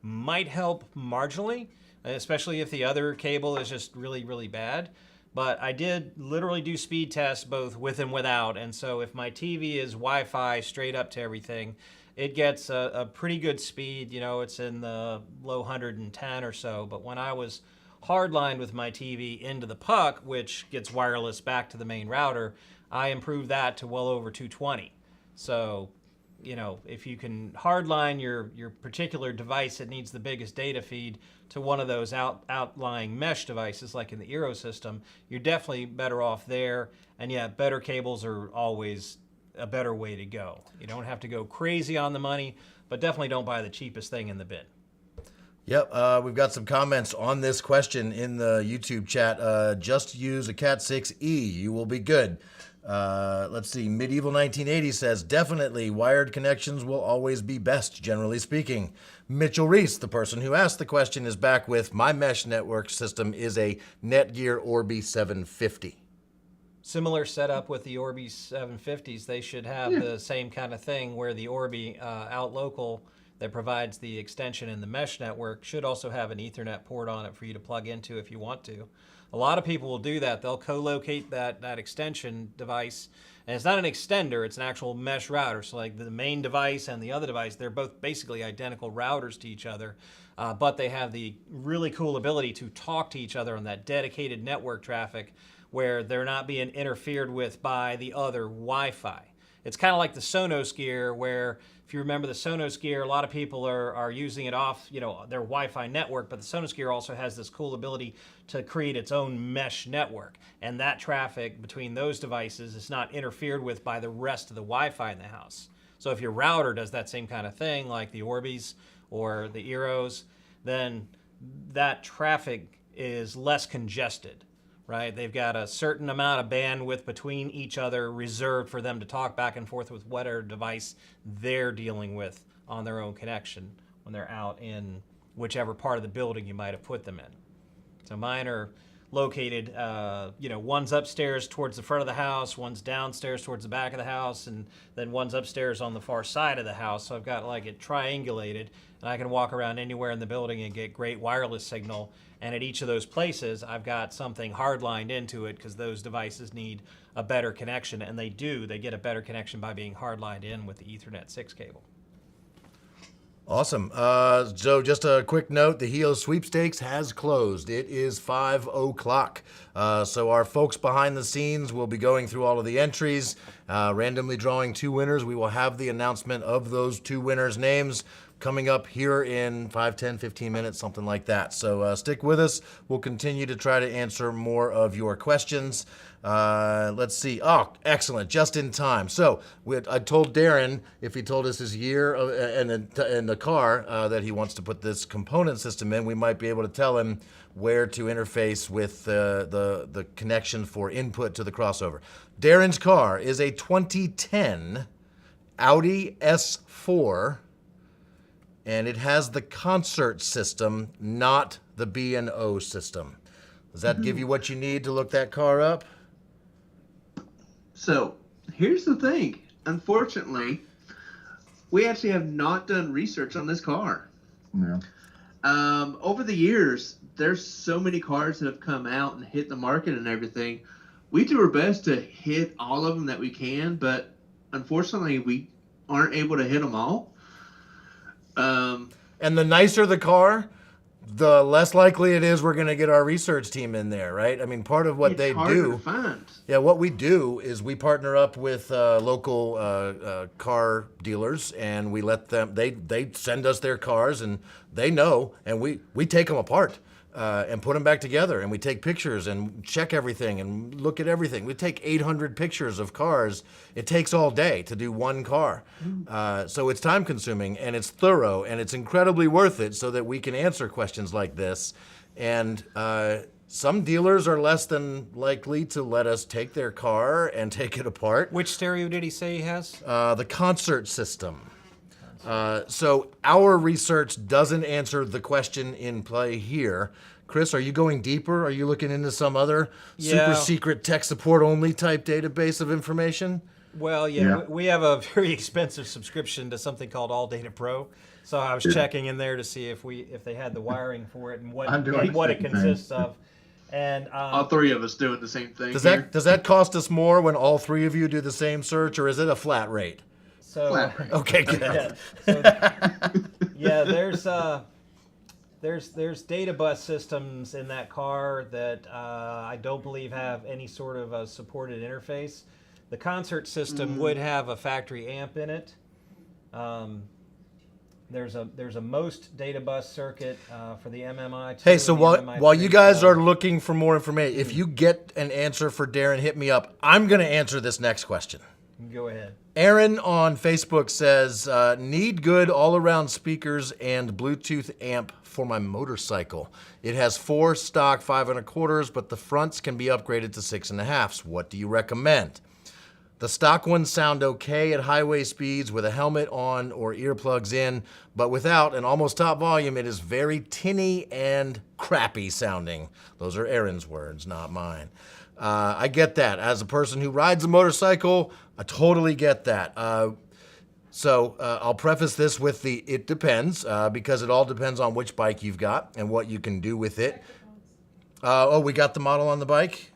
might help marginally, especially if the other cable is just really, really bad. But I did literally do speed tests both with and without, and so if my TV is Wi-Fi straight up to everything, it gets a pretty good speed. It's in the low 110 or so. But when I was hardlined with my TV into the puck, which gets wireless back to the main router, I improved that to well over 220. So, if you can hardline your particular device that needs the biggest data feed to one of those outlying mesh devices like in the Eero system, you're definitely better off there. And yeah, better cables are always a better way to go. You don't have to go crazy on the money, but definitely don't buy the cheapest thing in the bin. Yep, we've got some comments on this question in the YouTube chat. Just use a Cat 6e, you will be good. Let's see, Medieval 1980 says, definitely wired connections will always be best, generally speaking. Mitchell Reese, the person who asked the question, is back with, my mesh network system is a Netgear Orbi 750. Similar setup with the Orbi 750s. They should have the same kind of thing where the Orbi out local that provides the extension in the mesh network should also have an Ethernet port on it for you to plug into if you want to. A lot of people will do that. They'll co-locate that extension device, and it's not an extender, it's an actual mesh router. So like the main device and the other device, they're both basically identical routers to each other, but they have the really cool ability to talk to each other on that dedicated network traffic where they're not being interfered with by the other Wi-Fi. It's kind of like the Sonos gear, where if you remember the Sonos gear, a lot of people are using it off, their Wi-Fi network, but the Sonos gear also has this cool ability to create its own mesh network. And that traffic between those devices is not interfered with by the rest of the Wi-Fi in the house. So if your router does that same kind of thing, like the Orbis or the Eeros, then that traffic is less congested. Right? They've got a certain amount of bandwidth between each other reserved for them to talk back and forth with whatever device they're dealing with on their own connection when they're out in whichever part of the building you might have put them in. So mine are located, one's upstairs towards the front of the house, one's downstairs towards the back of the house, and then one's upstairs on the far side of the house. So I've got like it triangulated, and I can walk around anywhere in the building and get great wireless signal. And at each of those places, I've got something hardlined into it because those devices need a better connection, and they do. They get a better connection by being hardlined in with the Ethernet 6 cable. Awesome. So just a quick note, the Heos Sweepstakes has closed. It is 5 o'clock. So our folks behind the scenes will be going through all of the entries, randomly drawing 2 winners. We will have the announcement of those 2 winners' names coming up here in 5, 10, 15 minutes, something like that. So stick with us. We'll continue to try to answer more of your questions. Let's see. Oh, excellent. Just in time. So I told Darren, if he told us his year and the car that he wants to put this component system in, we might be able to tell him where to interface with the connection for input to the crossover. Darren's car is a 2010 Audi S4, and it has the concert system, not the B&O system. Does that give you what you need to look that car up? So here's the thing. Unfortunately, we actually have not done research on this car. Yeah. Over the years, there's so many cars that have come out and hit the market and everything. We do our best to hit all of them that we can, but unfortunately, we aren't able to hit them all. And the nicer the car, the less likely it is we're going to get our research team in there, right? I mean, part of what It's they harder do. to find. Yeah, what we do is we partner up with local car dealers, and we let them. They send us their cars, and they know, and we take them apart and put them back together, and we take pictures and check everything and look at everything. We take 800 pictures of cars. It takes all day to do one car, so it's time consuming and it's thorough and it's incredibly worth it, so that we can answer questions like this. And some dealers are less than likely to let us take their car and take it apart. Which stereo did he say he has? The concert system. So our research doesn't answer the question in play here. Chris, are you going deeper? Are you looking into some other super secret tech support only type database of information? Well, yeah. We have a very expensive subscription to something called All Data Pro. So I was checking in there to see if they had the wiring for it and what it consists of. And All 3 of us doing the same thing. Does that cost us more when all 3 of you do the same search, or is it a flat rate? so Okay, good. there's data bus systems in that car that I don't believe have any sort of a supported interface. The concert system would have a factory amp in it. There's a most data bus circuit for the MMI. Hey, so while you guys are looking for more information, if you get an answer for Darren, hit me up. I'm going to answer this next question. Go ahead. Aaron on Facebook says, need good all-around speakers and Bluetooth amp for my motorcycle. It has 4 stock 5 1/4s, but the fronts can be upgraded to 6 1/2s. What do you recommend? The stock ones sound okay at highway speeds with a helmet on or earplugs in, but without an almost top volume, it is very tinny and crappy sounding. Those are Aaron's words, not mine. I get that. As a person who rides a motorcycle, I totally get that. So I'll preface this with it depends, because it all depends on which bike you've got and what you can do with it. We got the model on the bike?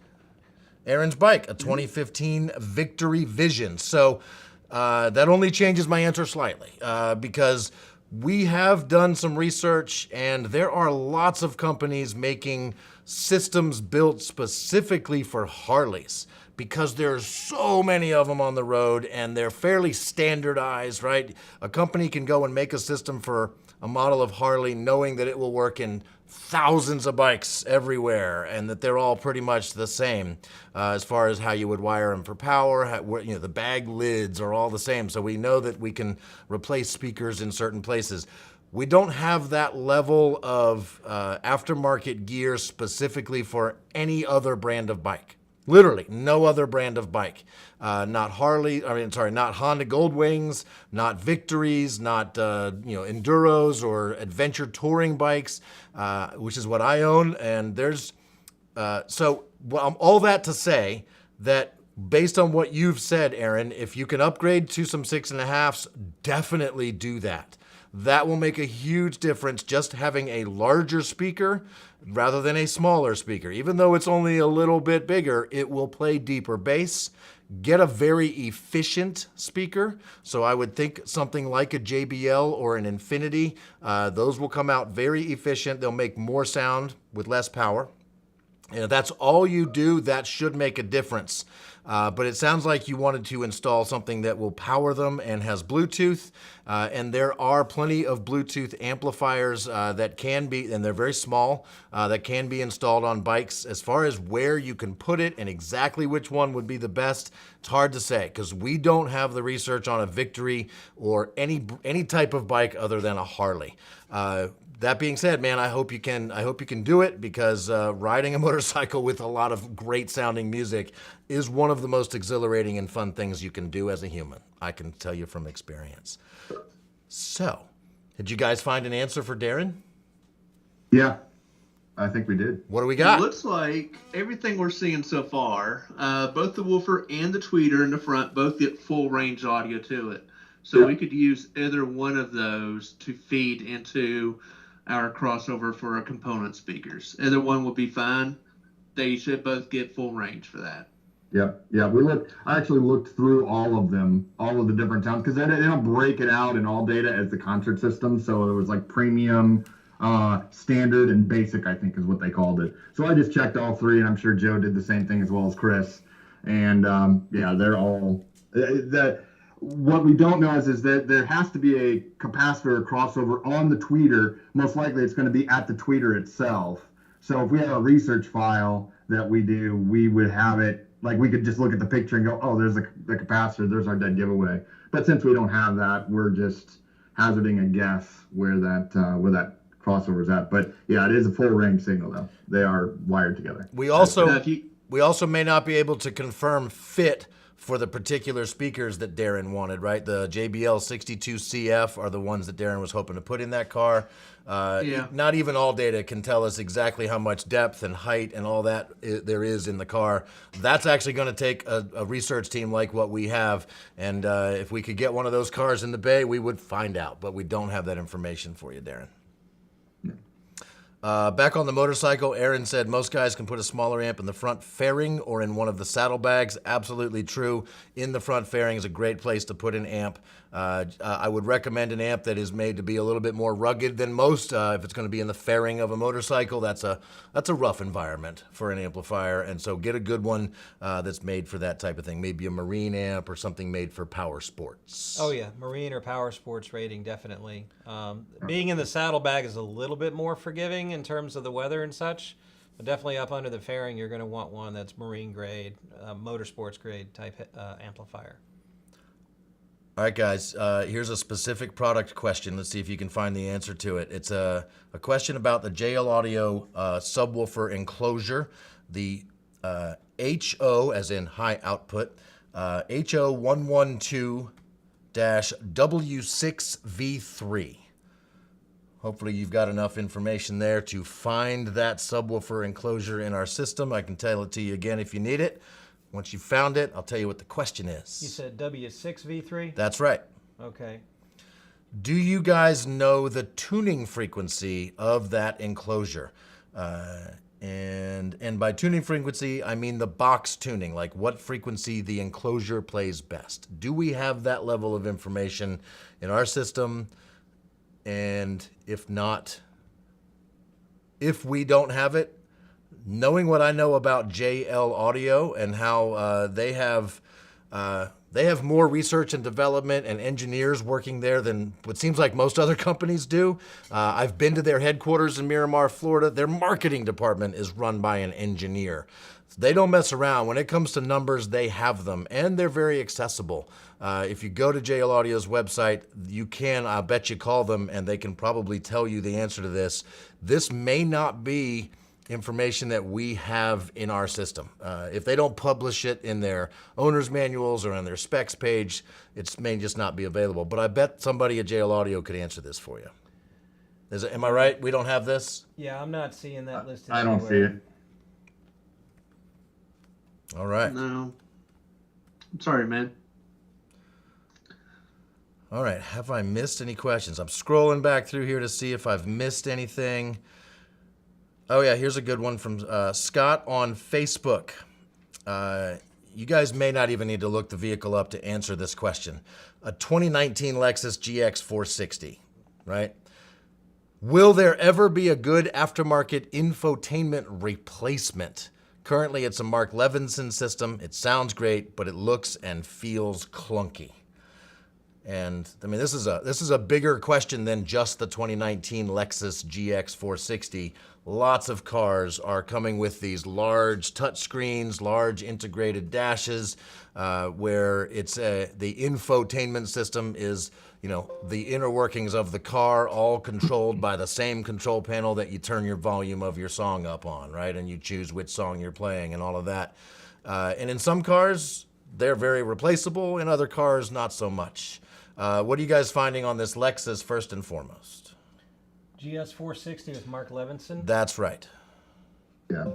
Aaron's bike, a 2015 Victory Vision. So that only changes my answer slightly, because we have done some research, and there are lots of companies making systems built specifically for Harleys, because there's so many of them on the road and they're fairly standardized, right? A company can go and make a system for a model of Harley knowing that it will work in thousands of bikes everywhere and that they're all pretty much the same as far as how you would wire them for power. The bag lids are all the same, so we know that we can replace speakers in certain places. We don't have that level of aftermarket gear specifically for any other brand of bike. Literally, no other brand of bike. Not Honda Goldwings, not Victories, not Enduros or adventure touring bikes, which is what I own. And there's all that to say that based on what you've said, Aaron, if you can upgrade to some 6 1/2s, definitely do that. That will make a huge difference, just having a larger speaker rather than a smaller speaker. Even though it's only a little bit bigger, it will play deeper bass. Get a very efficient speaker. So I would think something like a JBL or an Infinity. Those will come out very efficient. They'll make more sound with less power. And if that's all you do, that should make a difference. But it sounds like you wanted to install something that will power them and has Bluetooth. And there are plenty of Bluetooth amplifiers that can be, and they're very small, that can be installed on bikes. As far as where you can put it and exactly which one would be the best, it's hard to say because we don't have the research on a Victory or any type of bike other than a Harley. That being said, man, I hope you can do it because riding a motorcycle with a lot of great sounding music is one of the most exhilarating and fun things you can do as a human. I can tell you from experience. So, did you guys find an answer for Darren? Yeah, I think we did. What do we got? It looks like everything we're seeing so far, both the woofer and the tweeter in the front both get full range audio to it. So we could use either one of those to feed into our crossover for our component speakers. Either one will be fine. They should both get full range for that. Yeah. I actually looked through all of them, all of the different towns, because they don't break it out in all data as the concert system. So it was like premium, standard, and basic, I think is what they called it. So I just checked all three, and I'm sure Joe did the same thing as well as Chris. And they're all that. What we don't know is that there has to be a capacitor or crossover on the tweeter. Most likely it's going to be at the tweeter itself. So if we have a research file that we do, we would have it, like we could just look at the picture and go, oh, there's the capacitor, there's our dead giveaway. But since we don't have that, we're just hazarding a guess where that crossover is at. But yeah, it is a full range signal though. They are wired together. We also may not be able to confirm fit for the particular speakers that Darren wanted, right? The JBL 62CF are the ones that Darren was hoping to put in that car. Not even all data can tell us exactly how much depth and height and all that there is in the car. That's actually going to take a research team like what we have. And if we could get one of those cars in the bay, we would find out. But we don't have that information for you, Darren. Back on the motorcycle, Aaron said most guys can put a smaller amp in the front fairing or in one of the saddlebags. Absolutely true. In the front fairing is a great place to put an amp. I would recommend an amp that is made to be a little bit more rugged than most. If it's going to be in the fairing of a motorcycle, that's a rough environment for an amplifier. And so get a good one that's made for that type of thing. Maybe a marine amp or something made for power sports. Oh yeah, marine or power sports rating, definitely. Being in the saddlebag is a little bit more forgiving in terms of the weather and such. But definitely up under the fairing, you're going to want one that's marine grade, motorsports grade type amplifier. All right, guys, here's a specific product question. Let's see if you can find the answer to it. It's a question about the JL Audio subwoofer enclosure, the HO, as in high output, HO112-W6V3. Hopefully you've got enough information there to find that subwoofer enclosure in our system. I can tell it to you again if you need it. Once you've found it, I'll tell you what the question is. You said W6V3? That's right. Okay. Do you guys know the tuning frequency of that enclosure? And by tuning frequency, I mean the box tuning, like what frequency the enclosure plays best. Do we have that level of information in our system? And if not, if we don't have it, knowing what I know about JL Audio and how they have more research and development and engineers working there than what seems like most other companies do. I've been to their headquarters in Miramar, Florida. Their marketing department is run by an engineer. They don't mess around. When it comes to numbers, they have them, and they're very accessible. If you go to JL Audio's website, you can, I bet you, call them, and they can probably tell you the answer to this. This may not be information that we have in our system. If they don't publish it in their owner's manuals or on their specs page, it may just not be available. But I bet somebody at JL Audio could answer this for you. Am I right? We don't have this? Yeah, I'm not seeing that listed I don't see it. All right. No. I'm sorry, man. All right, have I missed any questions? I'm scrolling back through here to see if I've missed anything. Oh yeah, here's a good one from Scott on Facebook. You guys may not even need to look the vehicle up to answer this question. A 2019 Lexus GX 460, right? Will there ever be a good aftermarket infotainment replacement? Currently, it's a Mark Levinson system. It sounds great, but it looks and feels clunky. And I mean, this is a bigger question than just the 2019 Lexus GX 460. Lots of cars are coming with these large touchscreens, large integrated dashes, where it's the infotainment system is, the inner workings of the car, all controlled by the same control panel that you turn your volume of your song up on, right? And you choose which song you're playing and all of that. And in some cars, they're very replaceable. In other cars, not so much. What are you guys finding on this Lexus first and foremost? GS 460 with Mark Levinson. That's right. Yeah.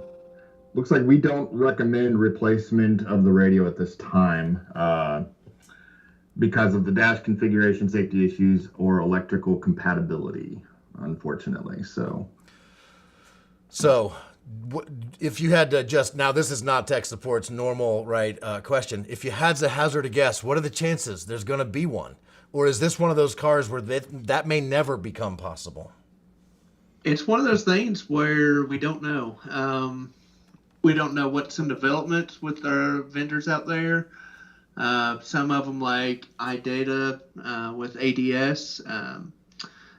Looks like we don't recommend replacement of the radio at this time because of the dash configuration, safety issues, or electrical compatibility, unfortunately. So if you had to now this is not tech support's normal, right, question. If you had to hazard a guess, what are the chances there's going to be one? Or is this one of those cars where that may never become possible? It's one of those things where we don't know. We don't know what's in development with our vendors out there. Some of them, like iData with ADS,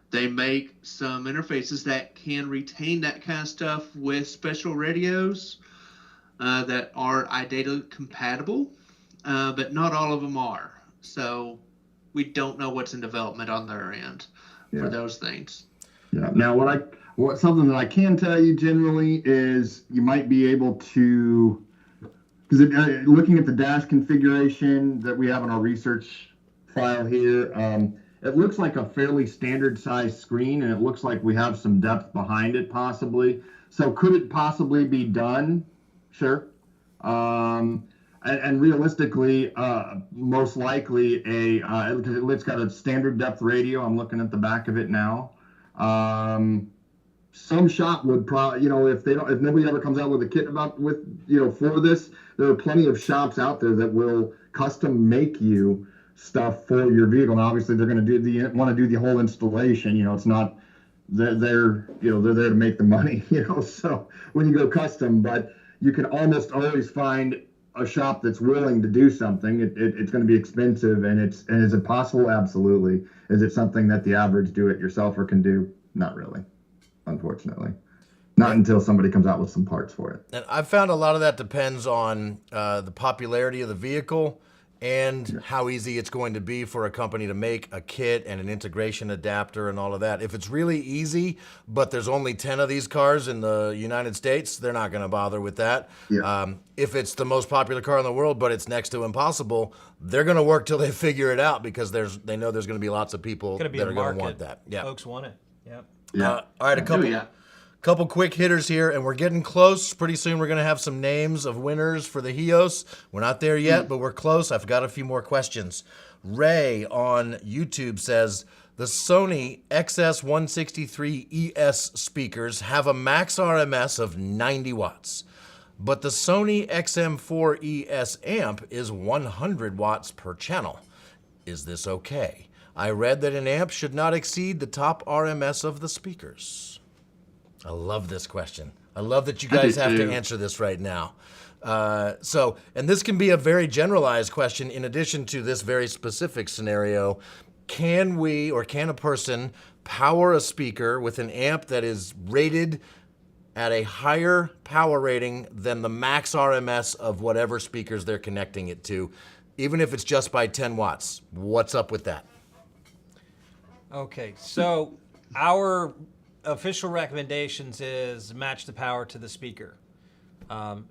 they make some interfaces that can retain that kind of stuff with special radios that are iData compatible, but not all of them are. So we don't know what's in development on their end for those things. Yeah. Now, something that I can tell you generally is you might be able to, because looking at the dash configuration that we have in our research file here, it looks like a fairly standard size screen, and it looks like we have some depth behind it possibly. So could it possibly be done? Sure. And realistically, most likely it's got a standard depth radio. I'm looking at the back of it now. Some shop would probably, if nobody ever comes out with a kit for this, there are plenty of shops out there that will custom make you stuff for your vehicle. And obviously they're going to want to do the whole installation. It's not, they're there to make the money, so when you go custom, but you can almost always find a shop that's willing to do something. It's going to be expensive, and is it possible? Absolutely. Is it something that the average do-it-yourselfer can do? Not really, unfortunately. Not until somebody comes out with some parts for it. And I've found a lot of that depends on the popularity of the vehicle and how easy it's going to be for a company to make a kit and an integration adapter and all of that. If it's really easy, but there's only 10 of these cars in the United States, they're not going to bother with that. Yeah. If it's the most popular car in the world, but it's next to impossible, they're going to work till they figure it out because they know there's going to be lots of people that are going to want that. Yeah. Folks want it. Yep. Yeah. All right, couple quick hitters here, and we're getting close. Pretty soon we're going to have some names of winners for the Heos. We're not there yet, but we're close. I've got a few more questions. Ray on YouTube says, the Sony XS163 ES speakers have a max RMS of 90 watts, but the Sony XM4 ES amp is 100 watts per channel. Is this okay? I read that an amp should not exceed the top RMS of the speakers. I love this question. I love that you guys have to answer this right now. And this can be a very generalized question in addition to this very specific scenario. Can a person power a speaker with an amp that is rated at a higher power rating than the max RMS of whatever speakers they're connecting it to, even if it's just by 10 watts? What's up with that? Okay, so our official recommendations is match the power to the speaker.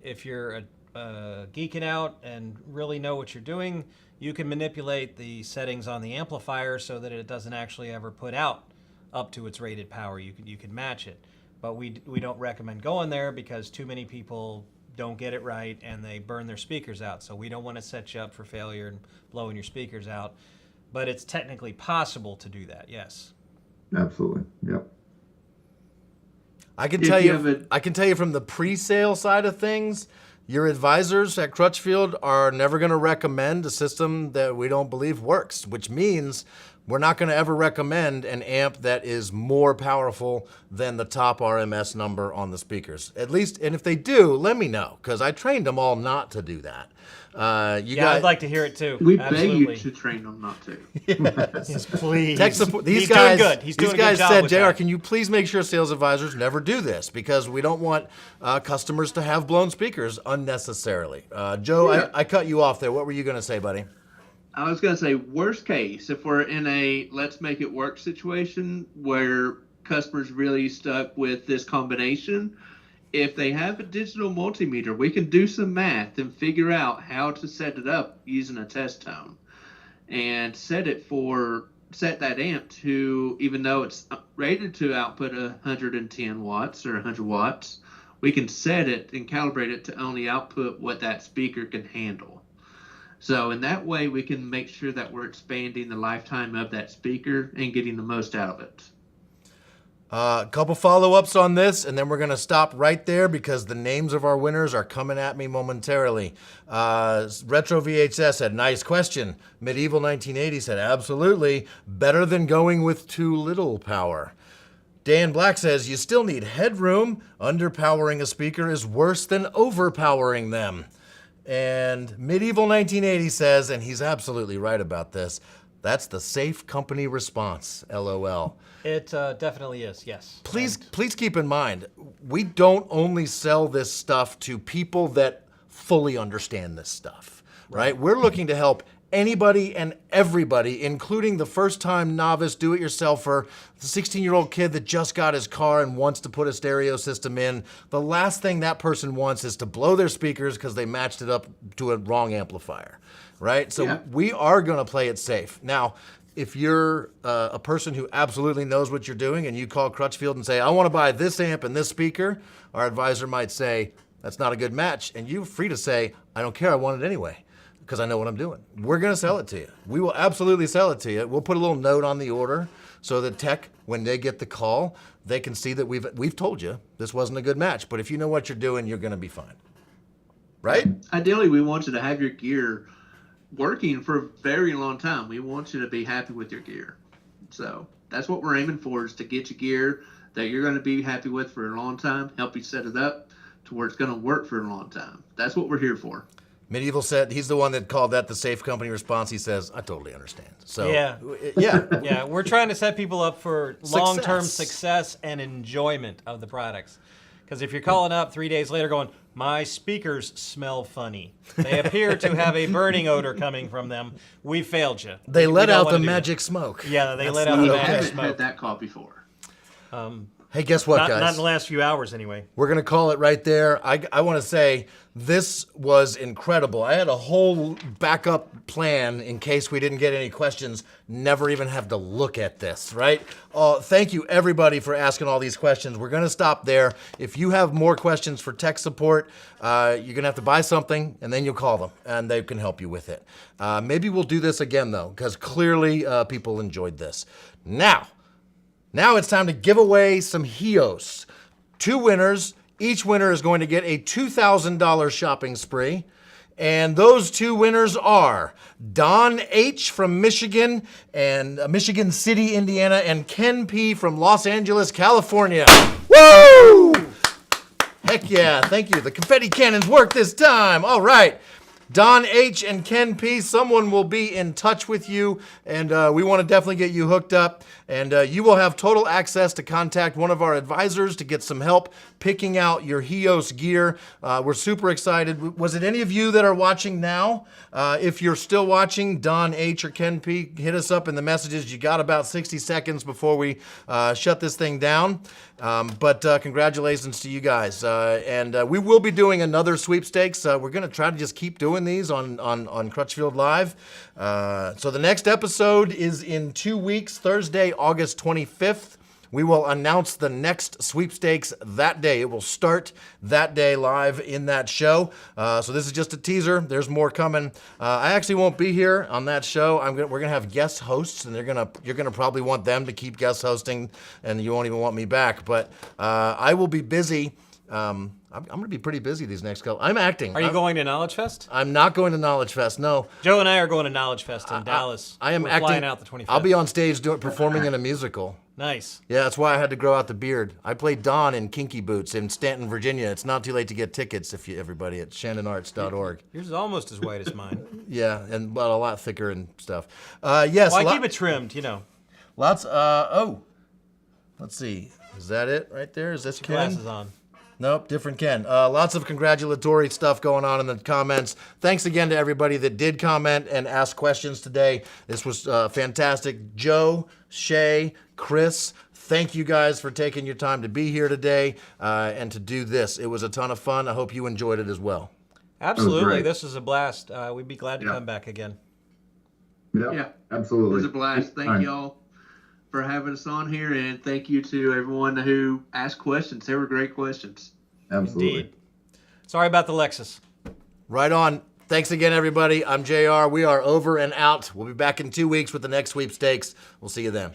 If you're geeking out and really know what you're doing, you can manipulate the settings on the amplifier so that it doesn't actually ever put out up to its rated power. You can match it, but we don't recommend going there because too many people don't get it right and they burn their speakers out. So we don't want to set you up for failure and blowing your speakers out. but it's technically possible to do that. Yes. Absolutely. Yep. I can If tell you you, have a- I can tell you from the pre-sale side of things, your advisors at Crutchfield are never going to recommend a system that we don't believe works, which means we're not going to ever recommend an amp that is more powerful than the top RMS number on the speakers. At least, and if they do, let me know, because I trained them all not to do that. I'd like to hear it too. We Absolutely. beg you to train them not to. Yes, please. Tech support. These He's guys, doing good. He's doing these a good guys job said, with "JR, that. can you please make sure sales advisors never do this because we don't want customers to have blown speakers unnecessarily." Joe, Yeah. I cut you off there. What were you going to say, buddy? I was going to say, worst case, if we're in a let's make it work situation where customers really stuck with this combination, if they have a digital multimeter, we can do some math and figure out how to set it up using a test tone and set that amp to, even though it's rated to output 110 watts or 100 watts, we can set it and calibrate it to only output what that speaker can handle. So in that way, we can make sure that we're expanding the lifetime of that speaker and getting the most out of it. A couple follow-ups on this, and then we're going to stop right there because the names of our winners are coming at me momentarily. Retro VHS said, nice question. Medieval 1980 said, absolutely. Better than going with too little power. Dan Black says, you still need headroom. Underpowering a speaker is worse than overpowering them. And Medieval 1980 says, and he's absolutely right about this, that's the safe company response, LOL. It definitely is, yes. Please keep in mind, we don't only sell this stuff to people that fully understand this stuff, right? We're looking to help anybody and everybody, including the first-time novice do-it-yourselfer, the 16-year-old kid that just got his car and wants to put a stereo system in. The last thing that person wants is to blow their speakers because they matched it up to a wrong amplifier, right? So we are going to play it safe. Now, if you're a person who absolutely knows what you're doing and you call Crutchfield and say, I want to buy this amp and this speaker, our advisor might say, that's not a good match. And you're free to say, I don't care, I want it anyway, because I know what I'm doing. We're going to sell it to you. We will absolutely sell it to you. We'll put a little note on the order so that tech, when they get the call, they can see that we've told you this wasn't a good match. But if you know what you're doing, you're going to be fine. Right? Ideally, we want you to have your gear working for a very long time. We want you to be happy with your gear. So that's what we're aiming for, is to get you gear that you're going to be happy with for a long time, help you set it up to where it's going to work for a long time. That's what we're here for. Medieval said, he's the one that called that the safe company response. He says, I totally understand. So Yeah. yeah. We're trying to set people up for long-term Success. success and enjoyment of the products. Because if you're calling up 3 days later going, my speakers smell funny, they appear to have a burning odor coming from them, we failed you. They We let don't out wanna the do that. magic smoke. Yeah, they That's let out not the okay. I magic haven't smoke. had that call before. Hey, guess what, Not guys? in the last few hours, anyway. We're going to call it right there. I want to say this was incredible. I had a whole backup plan in case we didn't get any questions, never even have to look at this, right? Thank you, everybody, for asking all these questions. We're going to stop there. If you have more questions for tech support, you're going to have to buy something, and then you'll call them, and they can help you with it. Maybe we'll do this again, though, because clearly people enjoyed this. Now it's time to give away some Heos. 2 winners. Each winner is going to get a $2,000 shopping spree. And those 2 winners are Don H. from Michigan and Michigan City, Indiana, and Ken P. from Los Angeles, California. Woo! Heck yeah, thank you. The confetti cannons work this time. All right. Don H. and Ken P., someone will be in touch with you, and we want to definitely get you hooked up. And you will have total access to contact one of our advisors to get some help picking out your Heos gear. We're super excited. Was it any of you that are watching now? If you're still watching, Don H. or Ken P., hit us up in the messages. You got about 60 seconds before we shut this thing down. But congratulations to you guys. And we will be doing another sweepstakes. We're going to try to just keep doing these on Crutchfield Live. So the next episode is in 2 weeks, Thursday, August 25th. We will announce the next sweepstakes that day. It will start that day live in that show. So this is just a teaser. There's more coming. I actually won't be here on that show. We're gonna have guest hosts, and you're gonna probably want them to keep guest hosting, and you won't even want me back. But I will be busy. I'm going to be pretty busy these next couple. I'm acting. Are you going to Knowledge Fest? I'm not going to Knowledge Fest. No. Joe and I are going to Knowledge Fest in Dallas. I am We're acting. flying out the 25th. I'll be on stage performing in a musical. Nice. Yeah, that's why I had to grow out the beard. I played Don in Kinky Boots in Stanton, Virginia. It's not too late to get tickets everybody at shannonarts.org. Yours is almost as white as mine. Yeah, but a lot thicker and stuff. Yes. Well, I keep it trimmed, you know. Lots. Let's see. Is that it right there? Is this Ken? Glasses on. Nope, different Ken. Lots of congratulatory stuff going on in the comments. Thanks again to everybody that did comment and ask questions today. This was fantastic. Joe, Shay, Chris, thank you guys for taking your time to be here today and to do this. It was a ton of fun. I hope you enjoyed it as well. Absolutely. This was a blast. We'd be glad to come back again. Yeah, absolutely. It was a blast. Thank y'all for having us on here, and thank you to everyone who asked questions. They were great questions. Absolutely. Indeed. Sorry about the Lexus. Right on. Thanks again, everybody. I'm JR. We are over and out. We'll be back in 2 weeks with the next sweepstakes. We'll see you then.